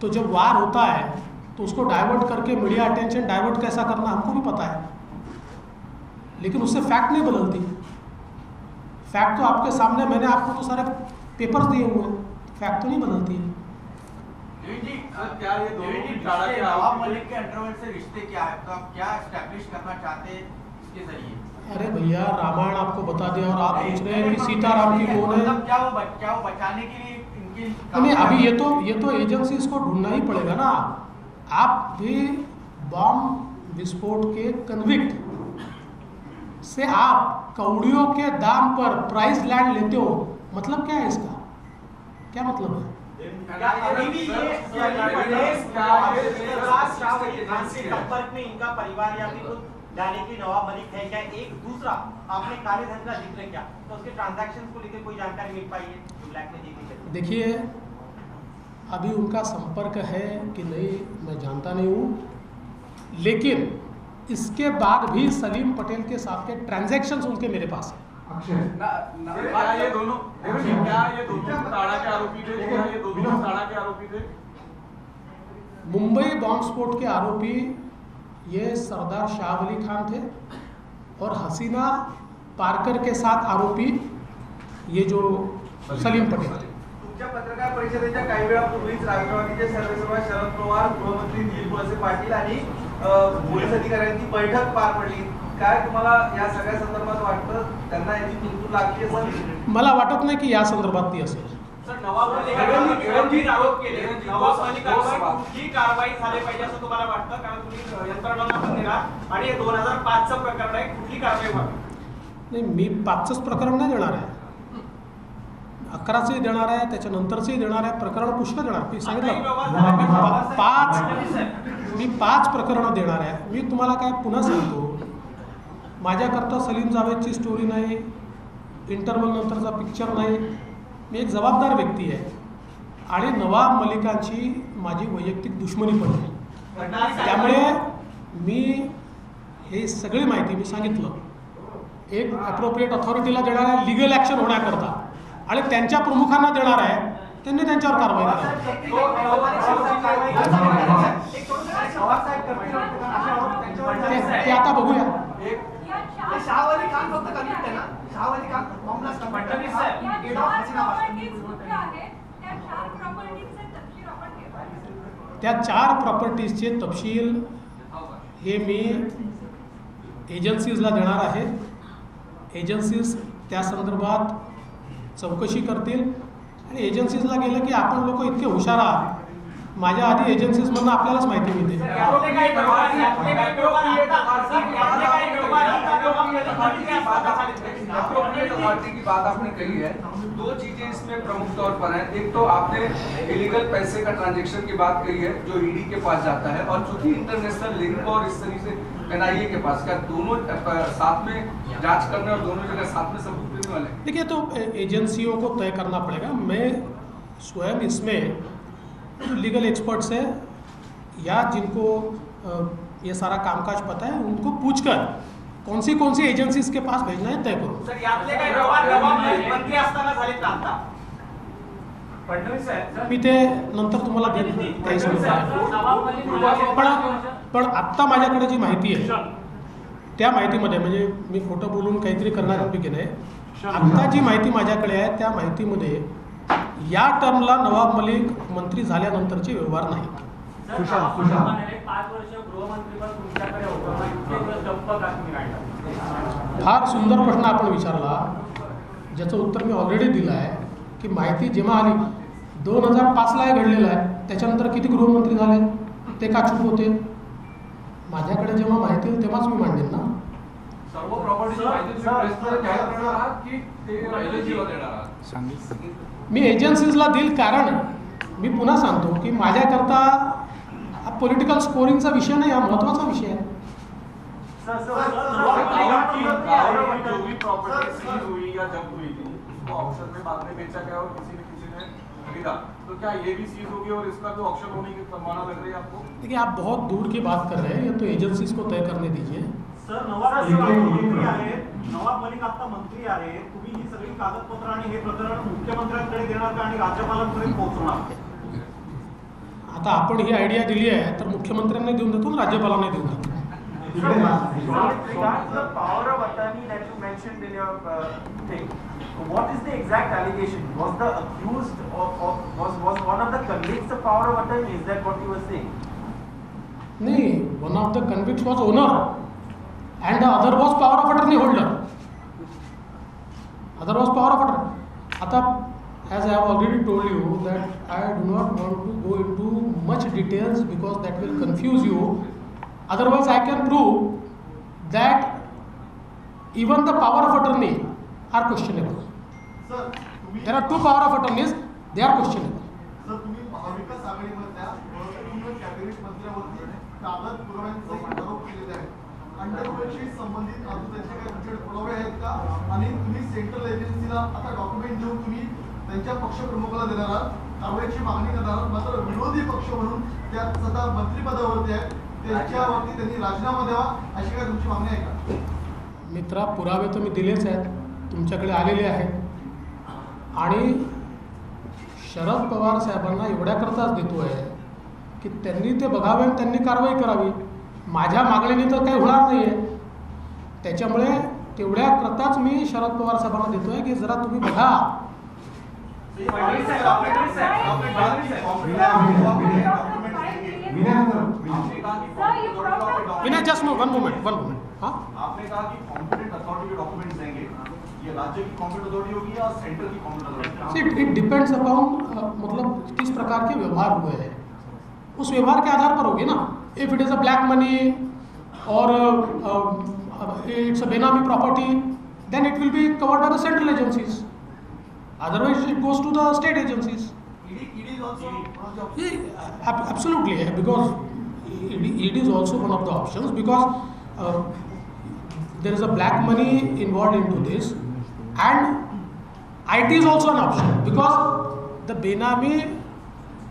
तो जब वार होता है तो उसको डाइवर्ट करके मीडिया अटेंशन डाइवर्ट कैसा करना हमको भी पता है, लेकिन उससे फैक्ट नहीं बदलती. फैक्ट तो आपके सामने, मैंने आपको तो सारे पेपर्स दिए हुए हैं, फैक्ट तो नहीं बदलती है. क्या ये दोनों टाड़ा के नवाब मलिक के अंडरवर्ल्ड से रिश्ते क्या है, तो आप क्या एस्टैब्लिश करना चाहते हैं इसके जरिए? अरे भैया रामायण आपको बता दिया और आप पूछ रहे हैं कि सीताराम की कौन है. मतलब क्या वो बचाने के लिए इनकी नहीं अभी ये तो एजेंसीज को ढूंढना ही पड़ेगा ना. आप भी बॉम्ब विस्फोट के कन्विक्ट से आप कौड़ियों के दाम पर प्राइस लैंड लेते हो, मतलब क्या है इसका, क्या मतलब है? संपर्क में इनका परिवार या फिर जाने की नवाब मलिक है क्या? एक दूसरा आपने काले धन का जिक्र किया तो उसके ट्रांजैक्शंस को लेकर कोई जानकारी मिल पाई है जो ब्लैक में दी गई है? देखिए अभी उनका संपर्क है कि नहीं मैं जानता नहीं हूँ, लेकिन इसके बाद भी सलीम पटेल के साथ के ट्रांजैक्शंस उनके मेरे पास हैं. क्या ये दोनों टाड़ा के आरोपी थे? क्या ये दोनों टाड़ा के आरोपी थे? मुंबई बॉम्ब स्फोट के आरोपी ये सरदार शाह अली खान थे और हसीना पारकर के साथ आरोपी ये जो सलीम पटेल. तुमच्या पत्रकार परिषदेच्या काही वेळापूर्वीच राष्ट्रवादीचे सर्वेसर्वा शरद पवार, गृहमंत्री दिलीप वळसे पाटील आणि पोलीस अधिकाऱ्यांची बैठक पार पडली. काय तुम्हाला या सगळ्या संदर्भात वाटतं? त्यांना याची तुंतू लागली असं मला वाटत नाही की या संदर्भात ती असेल. सर नवाब मलिकांनी आरोप केले, नवाब मलिकांवर कुठली कारवाई झाली पाहिजे असं तुम्हाला वाटतं? कारण तुम्ही यंत्रणांना पण दिला आणि 2005चं प्रकरण आहे, कुठली कारवाई व्हावी? नाही मी 5चंच प्रकरण नाही देणार आहे, 11चंही देणार आहे, त्याच्यानंतरचंही देणार आहे. प्रकरण पुष्कळ देणार. मी सांगितलं 5 प्रकरणं देणार आहे. मी तुम्हाला काय पुन्हा सांगतो, माझ्याकरता सलीम जावेदची स्टोरी नाही, इंटरवल नंतरचा पिक्चर नाही. मी एक जबाबदार व्यक्ती आहे आणि नवाब मलिकांची माझी वैयक्तिक दुश्मनी पण आहे. त्यामुळे मी हे सगळी माहिती मी सांगितलं एक अप्रोप्रिएट अथॉरिटीला देणार आहे लीगल ॲक्शन होण्याकरता आणि त्यांच्या प्रमुखांना देणार आहे, त्यांनी त्यांच्यावर कारवाई करावी. ते आता बघूया. शाह अली खान फक्त कन्व्हिक्ट आहे ना? शाह अली खान बॉम्ब ब्लास्ट त्या 4 प्रॉपर्टीजचे तपशील हे मी एजन्सीजला देणार आहे. एजन्सीज त्या संदर्भात चौकशी करतील आणि एजन्सीजला गेलं की आपण लोक इतके हुशार आहात, माझ्या आधी एजन्सीजमधून आपल्यालाच माहिती मिळते. अथॉरिटी की बात आपने कही है, 2 चीजें इसमें प्रमुख तौर पर हैं. एक तो आपने इलीगल पैसे का ट्रांजैक्शन की बात कही है जो ईडी के पास जाता है, और चूंकि इंटरनेशनल लिंक और इस तरीके से एनआईए के पास, क्या दोनों साथ में जांच करने और दोनों जगह साथ में सबूत देने वाले हैं? देखिए, तो एजेंसियों को तय करना पड़ेगा. मैं स्वयं इसमें जो लीगल एक्सपर्ट्स हैं या जिनको ये सारा कामकाज पता है उनको पूछकर कौन सी एजन्सीज के पास भेजना है तय करू. सर यातले काही व्यवहार नवाब मंत्री असताना झालेत का आता? फडणवीस साहेब मी ते नंतर तुम्हाला देईन काही समजतं. पण आत्ता माझ्याकडे जी माहिती आहे त्या माहितीमध्ये, म्हणजे मी खोटं बोलून काहीतरी करण्यापैकी नाही, आत्ता जी माहिती माझ्याकडे आहे त्या माहितीमध्ये या टर्मला नवाब मलिक मंत्री झाल्यानंतरचे व्यवहार नाहीत. 5 वर्ष गृहमंत्रीपद तुमच्याकडे होतं, इतके दिवस गप्प का तुम्ही काढला? फार सुंदर प्रश्न आपण विचारला, ज्याचं उत्तर मी ऑलरेडी दिलं आहे की माहिती जेव्हा आली 2005ला हे घडलेलं आहे, त्याच्यानंतर किती गृहमंत्री झाले, ते का चूप होते? माझ्याकडे जेव्हा माहिती येईल तेव्हाच मी मांडेन ना. सर्व प्रॉपर्टीची माहिती तुम्ही प्रेसमध्ये जाहीर करणार आहात की ते एजन्सीला देणार आहात? मी एजन्सीजला देईल, कारण मी पुन्हा सांगतो की माझ्याकरता हा पॉलिटिकल स्कोरिंगचा विषय नाही, हा महत्त्वाचा विषय आहे. जो भी प्रॉपर्टी सीज हुई या जब्त हुई थी उसको ऑक्शन में बाद में बेचा गया और किसी ने खरीदा, तो क्या ये भी सीज होगी और इसका भी ऑक्शन होने की संभावना लग रही है आपको? देखिए, आप बहुत दूर की बात कर रहे हैं, ये तो एजेंसीज को तय करने दीजिए. सर, नवाब मंत्री आहेत, नवाब मलिक आता मंत्री आहे, तुम्ही ही सगळी कागदपत्र आणि हे प्रकरण मुख्यमंत्र्यांकडे देणार का आणि राज्यपालांपर्यंत पोहोचवणार? आता आपण ही आयडिया दिली आहे तर मुख्यमंत्र्यांना देऊन देतो आणि राज्यपालांना देऊन देतो. Regards the power of attorney that you mentioned in your thing, what is the exact allegation? Was the accused or was one of the convicts the power of attorney? Is that what you were saying? नाही, one of the convicts was owner and the other was power of attorney holder. Other was power of attorney. आता as I have already told you that I do not want to go into much details because that will confuse you. Otherwise, I can prove that even the power of attorney are questionable. Sir, There are 2 power of attorneys, they are questionable. Sir तुम्ही महाविकास आघाडीमधल्या महत्त्वपूर्ण cabinet मंत्र्यावरती कागद पुराव्यांचे आरोप केलेले आहेत. अंडरवर्ल्डशी संबंधित अजून त्यांचे काही तुमच्याकडे पुरावे आहेत का? आणि तुम्ही सेंट्रल एजन्सीला आता डॉक्युमेंट देऊन तुम्ही त्यांच्या पक्षप्रमुखाला देणार आहात, कारवाईची मागणी करणार आहात, मात्र विरोधी पक्ष म्हणून त्या सध्या मंत्रिपदावरती आहेत, त्यांच्यावरती त्यांनी राजीनामा द्यावा अशी काय तुमची मागणी आहे का? मित्रा, पुरावे तर मी दिलेच आहेत, तुमच्याकडे आलेले आहेत. आणि शरद पवार साहेबांना एवढ्याकरताच देतो आहे की त्यांनी ते बघावे आणि त्यांनी कारवाई करावी. माझ्या मागणीने तर काही होणार नाही आहे. त्याच्यामुळे तेवढ्याकरताच मी शरद पवार साहेबांना देतो आहे की जरा तुम्ही बघा. Vinay, just one moment. हाँ, आपने कहा कि कॉम्पिटेंट अथॉरिटी के डॉक्यूमेंट्स देंगे, ये राज्य की कॉम्पिटेंट अथॉरिटी होगी या सेंटर की competent authority? It depends upon मतलब किस प्रकार के व्यवहार हुए हैं, उस व्यवहार के आधार पर होगी ना. If it is a black money और it's a benami property, then it will be covered by the central agencies. Otherwise, it goes to the state agencies. ED is also one of the options. Yeah, absolutely, because it is also one of the options, because there is a black money involved into this, and IT is also an option, because the Benami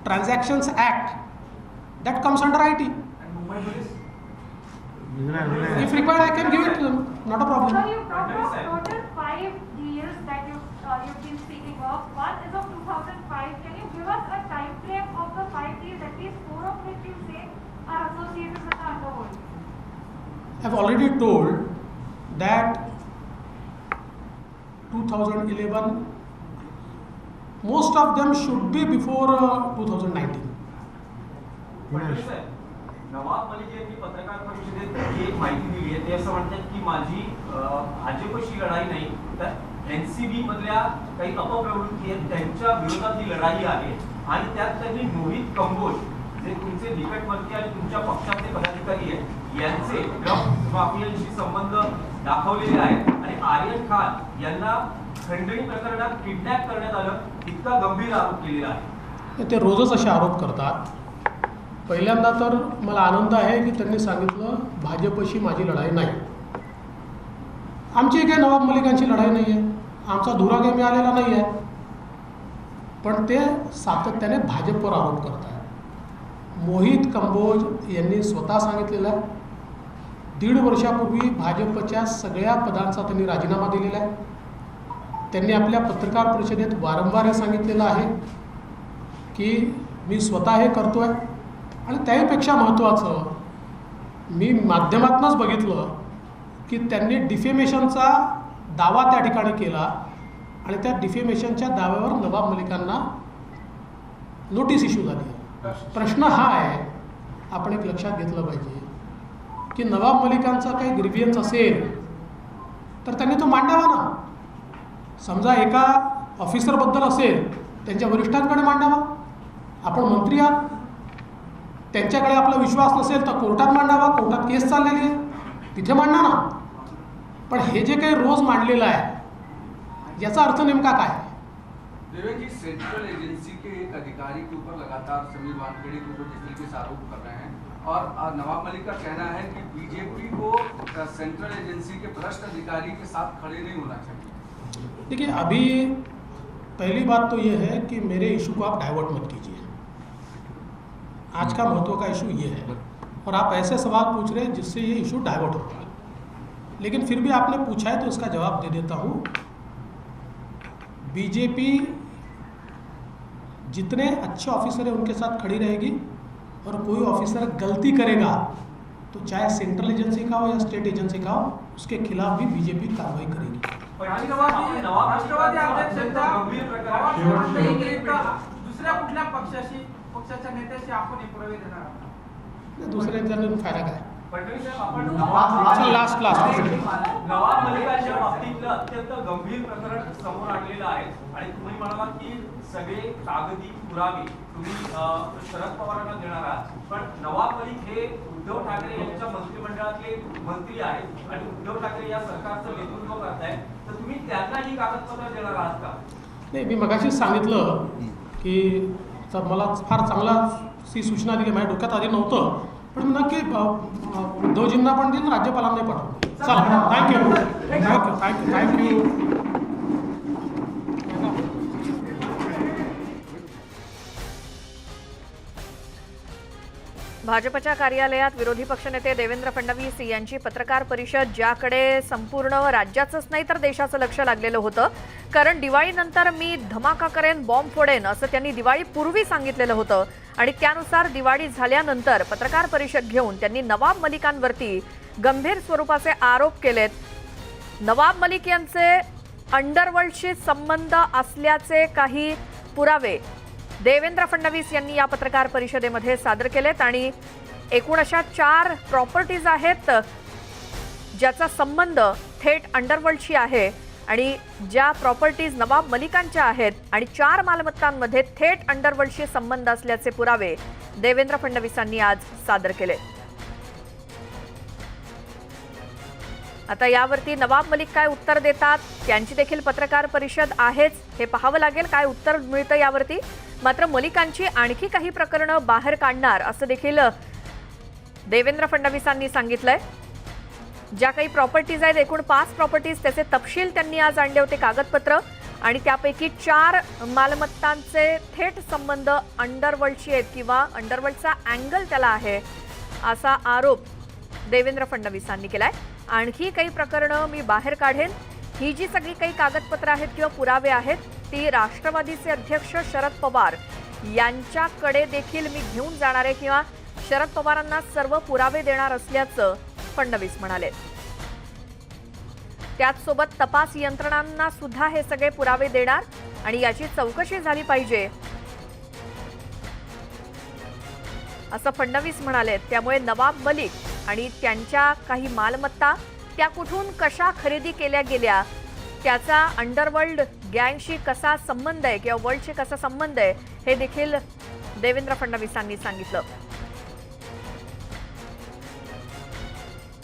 Transactions Act that comes under IT. And Mumbai Police? If required, I can give it to them. Not a problem. So you talked about total 5 years that you've been speaking of. One is of 2005. Can you give us a time frame of the 5 years, at least 4 of which you say are associated with the underworld? I've already told that 2011, most of them should be before 2019. Fadnavis साहेब, नवाब मलिक यांनी पत्रकार परिषदेत ही एक माहिती दिली आहे. ते असं म्हणतात की माझी भाजपशी लढाई नाही, तर एनसीबी मधल्या काही अपप्रवृत्ती आहेत त्यांच्या विरोधात ही लढाई आहे. आणि त्यात त्यांनी मोहित कंबोज जे तुमचे निकटवर्ती आणि तुमच्या पक्षाचे पदाधिकारी आहेत यांचे ड्रग माफियांशी संबंध दाखवलेले आहेत. आणि आर्यन खान यांना खंडणी प्रकरणात किडनॅप करण्यात आलं, इतका गंभीर आरोप केलेला आहे. ते रोजच असे आरोप करतात. पहिल्यांदा तर मला आनंद आहे की त्यांनी सांगितलं भाजपशी माझी लढाई नाही. आमची काही नवाब मलिकांची लढाई नाही आहे, आमचा धुरा काही मिळालेला नाही आहे. पण ते सातत्याने भाजपवर आरोप करत आहेत. मोहित कंबोज यांनी स्वतः सांगितलेलं आहे 1.5 वर्षापूर्वी भाजपच्या सगळ्या पदांचा त्यांनी राजीनामा दिलेला आहे. त्यांनी आपल्या पत्रकार परिषदेत वारंवार हे सांगितलेलं आहे की मी स्वतः हे करतो आहे. आणि त्याहीपेक्षा महत्त्वाचं मी माध्यमातूनच बघितलं की त्यांनी डिफेमेशनचा दावा त्या ठिकाणी केला आणि त्या डिफेमेशनच्या दाव्यावर नवाब मलिकांना नोटीस इश्यू झाली. प्रश्न हा आहे, आपण एक लक्षात घेतलं पाहिजे की नवाब मलिकांचा काही ग्रीव्हियन्स असेल तर त्यांनी तो मांडावा ना. समजा एका ऑफिसरबद्दल असेल, त्यांच्या वरिष्ठांकडे मांडावा. आपण मंत्री आहात, त्यांच्याकडे आपला विश्वास नसेल तर कोर्टात मांडावा. कोर्टात केस चाललेली आहे, तिथे मांडा ना. पण हे जे काही रोज मांडलेलं आहे याचा अर्थ नेमका काय? देवेंद्र जी, सेंट्रल एजेंसी के एक अधिकारी के ऊपर लगातार समीर वानखेड़े के ऊपर जिस तरीके से आरोप कर रहे हैं और नवाब मलिक का कहना है कि बीजेपी को सेंट्रल एजेंसी के भ्रष्ट अधिकारी के साथ खड़े नहीं होना चाहिए. देखिए, अभी पहली बात तो ये है कि मेरे इशू को आप डाइवर्ट मत कीजिए. आज का महत्व का इशू ये है और आप ऐसे सवाल पूछ रहे हैं जिससे ये इशू डाइवर्ट होगा. लेकिन फिर भी आपने पूछा है तो उसका जवाब दे देता हूँ. बीजेपी जितने अच्छे ऑफिसर हैं उनके साथ खड़ी रहेगी और कोई ऑफिसर गलती करेगा तो चाहे सेंट्रल एजेंसी का हो या स्टेट एजेंसी का हो, उसके खिलाफ भी बीजेपी कार्रवाई करेगी. राष्ट्रवादी अध्यक्षांचा दुसऱ्या कुठल्या पक्षाच्या नेत्याशी आपण हे पुरावे देणार आहात? दुसऱ्या जणांना फायदा काय? फडणवीस साहेब, आपण लास्ट नवाब मलिकांच्या बाबतीतलं अत्यंत गंभीर प्रकरण समोर आणलेलं आहे. आणि तुम्ही म्हणालात की सगळे कागदी पुरावे तुम्ही शरद पवारांना देणार आहात. पण नवाब मलिक हे उद्धव ठाकरे यांच्या मंत्रिमंडळातले मंत्री आहेत आणि उद्धव ठाकरे या सरकारचं नेतृत्व करतायत, तर तुम्ही त्यांना ही कागदपत्र देणार आहात का? नाही, मी मगाशीच सांगितलं की तर मला फार चांगला सी सूचना दिली, माझ्या डोक्यात आधी नव्हतं. पण नक्की उद्धवजींना पण देईन, राज्यपालांनाही पाठवतो. चला, थँक्यू. भाजपच्या कार्यालयात विरोधी पक्षनेते देवेंद्र फडणवीस यांची पत्रकार परिषद, ज्याकडे संपूर्ण राज्याचंच नाही तर देशाचं लक्ष लागलेलं होतं. कारण दिवाळीनंतर मी धमाका करेन, बॉम्ब फोडेन असं त्यांनी दिवाळीपूर्वी सांगितलेलं होतं. आणि त्यानुसार दिवाळी झाल्यानंतर पत्रकार परिषद घेऊन त्यांनी नवाब मलिकांवरती गंभीर स्वरूपाचे आरोप केलेत. नवाब मलिक यांचे अंडरवर्ल्डशी संबंध असल्याचे काही पुरावे देवेंद्र फडणवीस यांनी या पत्रकार परिषदेमध्ये सादर केलेत. आणि एकूण अशा 4 प्रॉपर्टीज आहेत ज्याचा संबंध थेट अंडरवर्ल्डशी आहे. आणि ज्या प्रॉपर्टीज नवाब मलिकांच्या आहेत आणि 4 मालमत्तांमध्ये थेट अंडरवर्ल्डशी संबंध असल्याचे पुरावे देवेंद्र फडणवीसांनी आज सादर केले. आता यावरती नवाब मलिक काय उत्तर देतात, त्यांची देखील पत्रकार परिषद आहेच, हे पाहावं लागेल काय उत्तर मिळतं यावरती. मात्र मलिकांची आणखी काही प्रकरणं बाहेर काढणार असं देखील देवेंद्र फडणवीसांनी सांगितलंय. ज्या काही प्रॉपर्टीज आहेत, एकूण 5 प्रॉपर्टीज, त्याचे तपशील त्यांनी आज आणले होते, कागदपत्र. आणि त्यापैकी 4 मालमत्तांचे थेट संबंध अंडरवर्ल्डशी आहेत किंवा अंडरवर्ल्डचा अँगल त्याला आहे असा आरोप देवेंद्र फडणवीसांनी केलाय. आणखी काही प्रकरणं मी बाहेर काढेन, ही जी सगळी काही कागदपत्र आहेत किंवा पुरावे आहेत ती राष्ट्रवादीचे अध्यक्ष शरद पवार यांच्याकडे देखील मी घेऊन जाणार आहे किंवा शरद पवारांना सर्व पुरावे देणार असल्याचं फडणवीस म्हणाले. त्याचसोबत तपास यंत्रणांना सुद्धा हे सगळे पुरावे देणार आणि याची चौकशी झाली पाहिजे असं फडणवीस म्हणाले. त्यामुळे नवाब मलिक आणि त्यांच्या काही मालमत्ता त्या कुठून कशा खरेदी केल्या गेल्या, त्याचा अंडरवर्ल्ड गँगशी कसा संबंध आहे किंवा वर्ल्डशी कसा संबंध आहे हे देखील देवेंद्र फडणवीसांनी सांगितलं.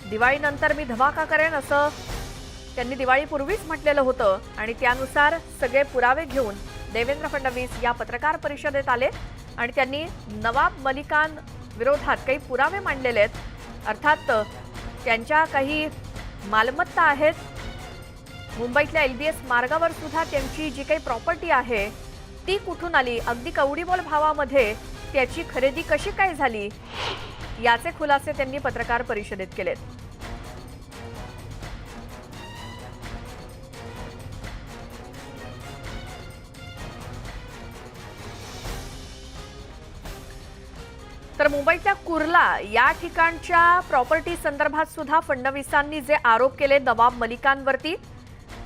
दिवाळीनंतर मी धमाका करेन असं त्यांनी दिवाळीपूर्वीच म्हटलेलं होतं आणि त्यानुसार सगळे पुरावे घेऊन देवेंद्र फडणवीस या पत्रकार परिषदेत आले आणि त्यांनी नवाब मलिकांविरोधात काही पुरावे मांडलेले आहेत. अर्थात त्यांच्या काही मालमत्ता आहेत. मुंबईतल्या LBS मार्गावर सुद्धा त्यांची जी काही प्रॉपर्टी आहे ती कुठून आली, अगदी कवडीमोल भावामध्ये त्याची खरेदी कशी काय झाली, याचे खुलासे त्यांनी पत्रकार परिषदेत केलेत. तर मुंबईच्या कुर्ला या ठिकाणच्या प्रॉपर्टी संदर्भात सुद्धा फडणवीसांनी जे आरोप केले नवाब मलिकांवरती,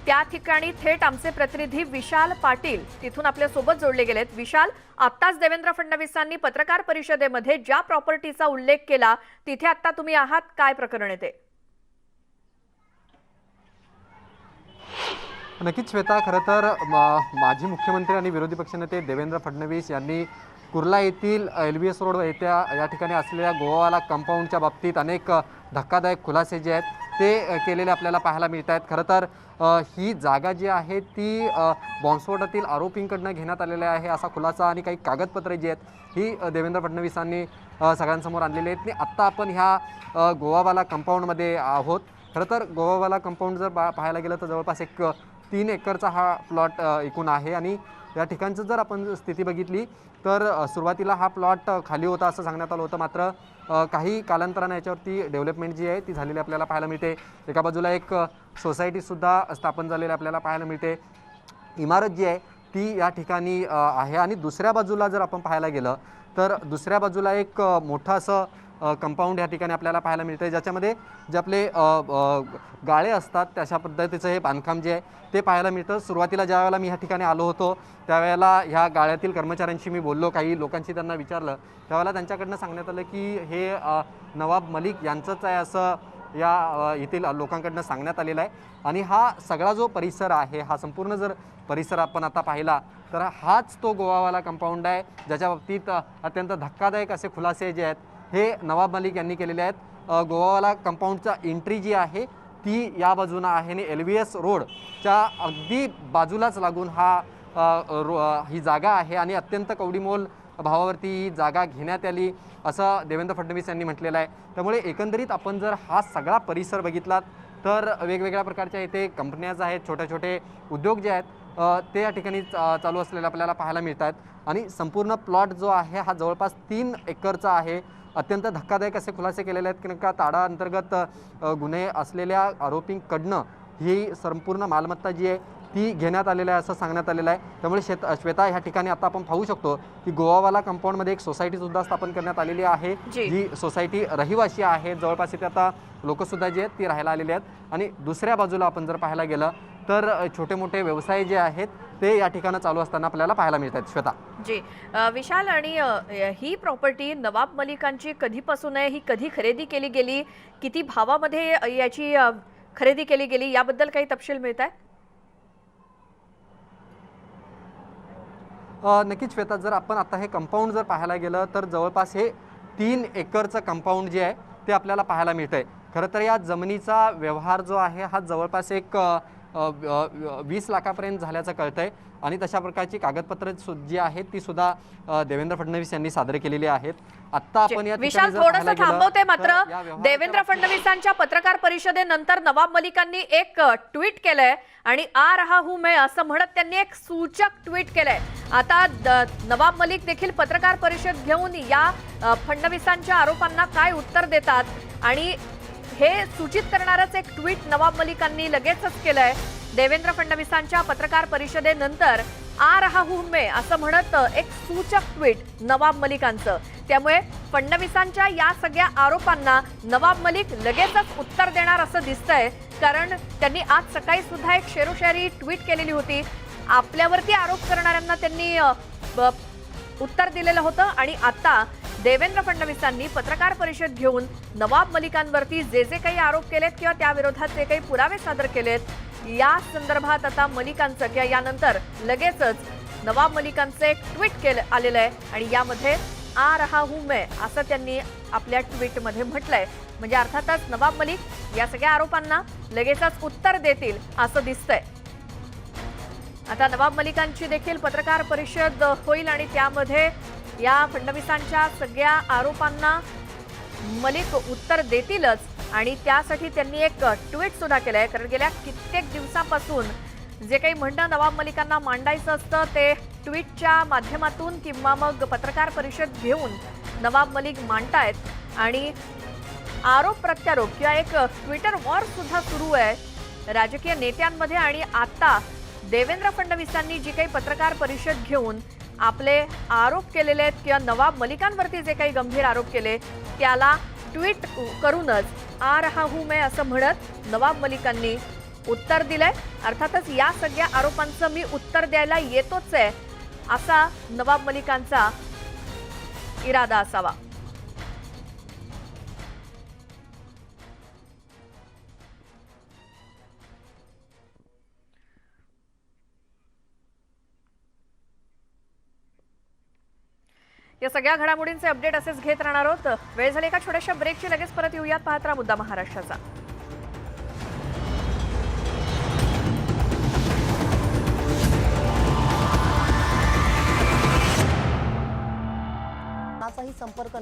त्या ठिकाणी थेट आमचे प्रतिनिधी विशाल पाटील तिथून आपल्या सोबत जोडले गेलेत. विशाल, आत्ताच देवेंद्र फडणवीसांनी पत्रकार परिषदेमध्ये ज्या प्रॉपर्टीचा उल्लेख केला तिथे आता तुम्ही आहात, काय प्रकरण आहे ते? नक्कीच श्वेता, खरं तर माजी मुख्यमंत्री आणि विरोधी पक्षनेते देवेंद्र फडणवीस यांनी कुर्ला येथील LBS रोड येत्या या ठिकाणी असलेल्या गोवावाला कंपाऊंडच्या बाबतीत अनेक धक्कादायक खुलासे जे आहेत ते केलेले आपल्याला पाहायला मिळत आहेत. खरं तर ही जागा जी आहे ती बॉम्बस्फोटातील आरोपींकडनं घेण्यात आलेली आहे असा खुलासा आणि काही कागदपत्रे जी आहेत ही देवेंद्र फडणवीसांनी सगळ्यांसमोर आणलेली आहेत. आणि आत्ता आपण ह्या गोवावाला कंपाऊंडमध्ये आहोत. खरं तर गोवावाला कंपाऊंड जर पाहायला गेलं तर जवळपास 3 एकरचा हा प्लॉट एकूण आहे आणि या ठिकाणचं जर आपण स्थिती बघितली तर सुरुवातीला हा प्लॉट खाली होता असं सांगण्यात आलं होतं. मात्र काही कालांतराने याच्यावरती डेव्हलपमेंट जी आहे ती झालेली आपल्याला पाहायला मिळते. एका बाजूला एक सोसायटीसुद्धा स्थापन झालेली आपल्याला पाहायला मिळते. इमारत जी आहे ती या ठिकाणी आहे आणि दुसऱ्या बाजूला जर आपण पाहायला गेलं तर दुसऱ्या बाजूला एक मोठं असं कंपाऊंड या ठिकाणी आपल्याला पाहायला मिळतं, ज्याच्यामध्ये जे आपले गाळे असतात तशा पद्धतीचं हे बांधकाम जे आहे ते पाहायला मिळतं. सुरुवातीला ज्या वेळेला मी ह्या ठिकाणी आलो होतो त्यावेळेला ह्या गाळ्यातील कर्मचाऱ्यांशी मी बोललो, काही लोकांशी त्यांना विचारलं, त्यावेळेला त्यांच्याकडनं सांगण्यात आलं की हे नवाब मलिक यांचंच आहे असं या येथील लोकांकडनं सांगण्यात आलेलं आहे. आणि हा सगळा जो परिसर आहे, हा संपूर्ण जर परिसर आपण आता पाहिला तर हाच तो गोवावाला कंपाऊंड आहे ज्याच्या बाबतीत अत्यंत धक्कादायक असे खुलासे जे आहेत हे नवाब मलिक यांनी केलेले आहेत. गोवावाला कंपाऊंडचा एंट्री जी आहे ती या बाजूनं आहे आणि LBS रोडच्या अगदी बाजूलाच लागून ही जागा आहे आणि अत्यंत कवडीमोल भावावरती ही जागा घेण्यात आली असं देवेंद्र फडणवीस यांनी म्हटलेलं आहे. त्यामुळे एकंदरीत आपण जर हा सगळा परिसर बघितलात तर वेगवेगळ्या प्रकारच्या इथे कंपन्याज आहेत, छोटे छोटे उद्योग जे आहेत ते या ठिकाणी चालू असलेले आपल्याला पाहायला मिळतात. आणि संपूर्ण प्लॉट जो आहे हा जवळपास 3 एकरचा आहे. अत्यंत धक्कादायक असे खुलासे केलेले आहेत की का ताडा अंतर्गत गुन्हे असलेल्या आरोपींकडनं ही संपूर्ण मालमत्ता जी आहे ती घेण्यात आलेली आहे असं सांगण्यात आलेलं आहे. त्यामुळे श्वेता, ह्या ठिकाणी आता आपण पाहू शकतो की गोवावाला कंपाऊंडमध्ये एक सोसायटीसुद्धा स्थापन करण्यात आलेली आहे. जी सोसायटी रहिवासी आहे, जवळपास इथे आता लोकसुद्धा जे आहेत ती राहायला आलेली आहेत. आणि दुसऱ्या बाजूला आपण जर पाहायला गेलं तर छोटे मोठे व्यवसाय जे आहेत ते या ठिकाणी चालू असताना आपल्याला पाहायला मिळतात. श्वेता जी, विशाल, आणि ही प्रॉपर्टी नवाब मलिकांची कधीपासून आहे, ही कधी खरेदी केली गेली, किती भावामध्ये याची खरेदी केली गेली, याबद्दल काही तपशील मिळत आहे? नक्कीच श्वेता, जर आपण आता हे कंपाऊंड जर पाहायला गेलं तर जवळपास हे 3 एकरचं कंपाऊंड जे आहे ते आपल्याला पाहायला मिळतं आहे. खरं तर या जमिनीचा व्यवहार जो आहे हा जवळपास 20 लाखापर्यंत झाल्याचं कळतं आहे. आणि तशा प्रकारची कागदपत्र जी आहेत ती सुद्धा देवेंद्र फडणवीस यांनी सादर केलेली आहेत. आता आपण या विशाल थोडंसं थांबवते. मात्र देवेंद्र फडणवीसांच्या पत्रकार परिषदेनंतर नवाब मलिकांनी एक ट्विट केलंय आणि आ रहा हूं मैं असं म्हणत त्यांनी एक सूचक ट्विट केलंय. आता नवाब मलिक देखील पत्रकार परिषद घेऊन या फडणवीसांच्या आरोपांना काय उत्तर देतात आणि हे सूचित करणारच एक ट्विट नवाब मलिकांनी लगेचच केलंय. देवेंद्र फडणवीसांच्या पत्रकार परिषदेनंतर आ रहा हूं मैं असं म्हणत एक सूचक ट्विट नवाब मलिकांचं. त्यामुळे फडणवीसांच्या या सगळ्या आरोपांना नवाब मलिक लगेचच उत्तर देणार असं दिसतंय, कारण त्यांनी आज सकाळी सुद्धा एक शेरोशायरी ट्विट केलेली होती. आपल्यावरती आरोप करणाऱ्यांना त्यांनी उत्तर दिलेलं होतं आणि आता देवेंद्र फडणवीसांनी पत्रकार परिषद घेऊन नवाब मलिकांवरती जे काही आरोप केलेत किंवा त्याविरोधात जे काही पुरावे सादर केलेत या संदर्भात आता मलिकांचं किंवा यानंतर लगेचच नवाब मलिकांचं एक ट्विट आलेलं आहे आणि यामध्ये आ रहा हूं मैं असं त्यांनी आपल्या ट्विटमध्ये म्हटलंय. म्हणजे अर्थातच नवाब मलिक या सगळ्या आरोपांना लगेचच उत्तर देतील असं दिसतंय. आता नवाब मलिकांची देखील पत्रकार परिषद होईल आणि त्यामध्ये या फडणवीसांच्या सगळ्या आरोपांना मलिक उत्तर देतीलच आणि त्यासाठी त्यांनी एक ट्विट सुद्धा केलंय. कारण गेल्या कित्येक दिवसापासून जे काही म्हणणं नवाब मलिकांना मांडायचं असतं ते ट्विटच्या माध्यमातून किंवा मग पत्रकार परिषद घेऊन नवाब मलिक मांडतायत आणि आरोप प्रत्यारोप किंवा एक ट्विटर वॉर सुद्धा सुरू आहे राजकीय नेत्यांमध्ये. आणि आता देवेंद्र फडणवीसांनी जी काही पत्रकार परिषद घेऊन आपले आरोप केलेले आहेत किंवा नवाब मलिकांवरती जे काही गंभीर आरोप केले त्याला ट्विट करूनच आ रहा हूं मैं असं म्हणत नवाब मलिकांनी उत्तर दिलंय. अर्थातच या सगळ्या आरोपांचं मी उत्तर द्यायला येतोच आहे असा नवाब मलिकांचा इरादा असावा. या सगळ्या घडामोडींचे अपडेट असेच घेत राहणार आहोत. वेळ झाली एका छोट्याशा ब्रेकची, लगेच परत येऊयात. पाहत राहा मुद्दा महाराष्ट्राचा. संपर्क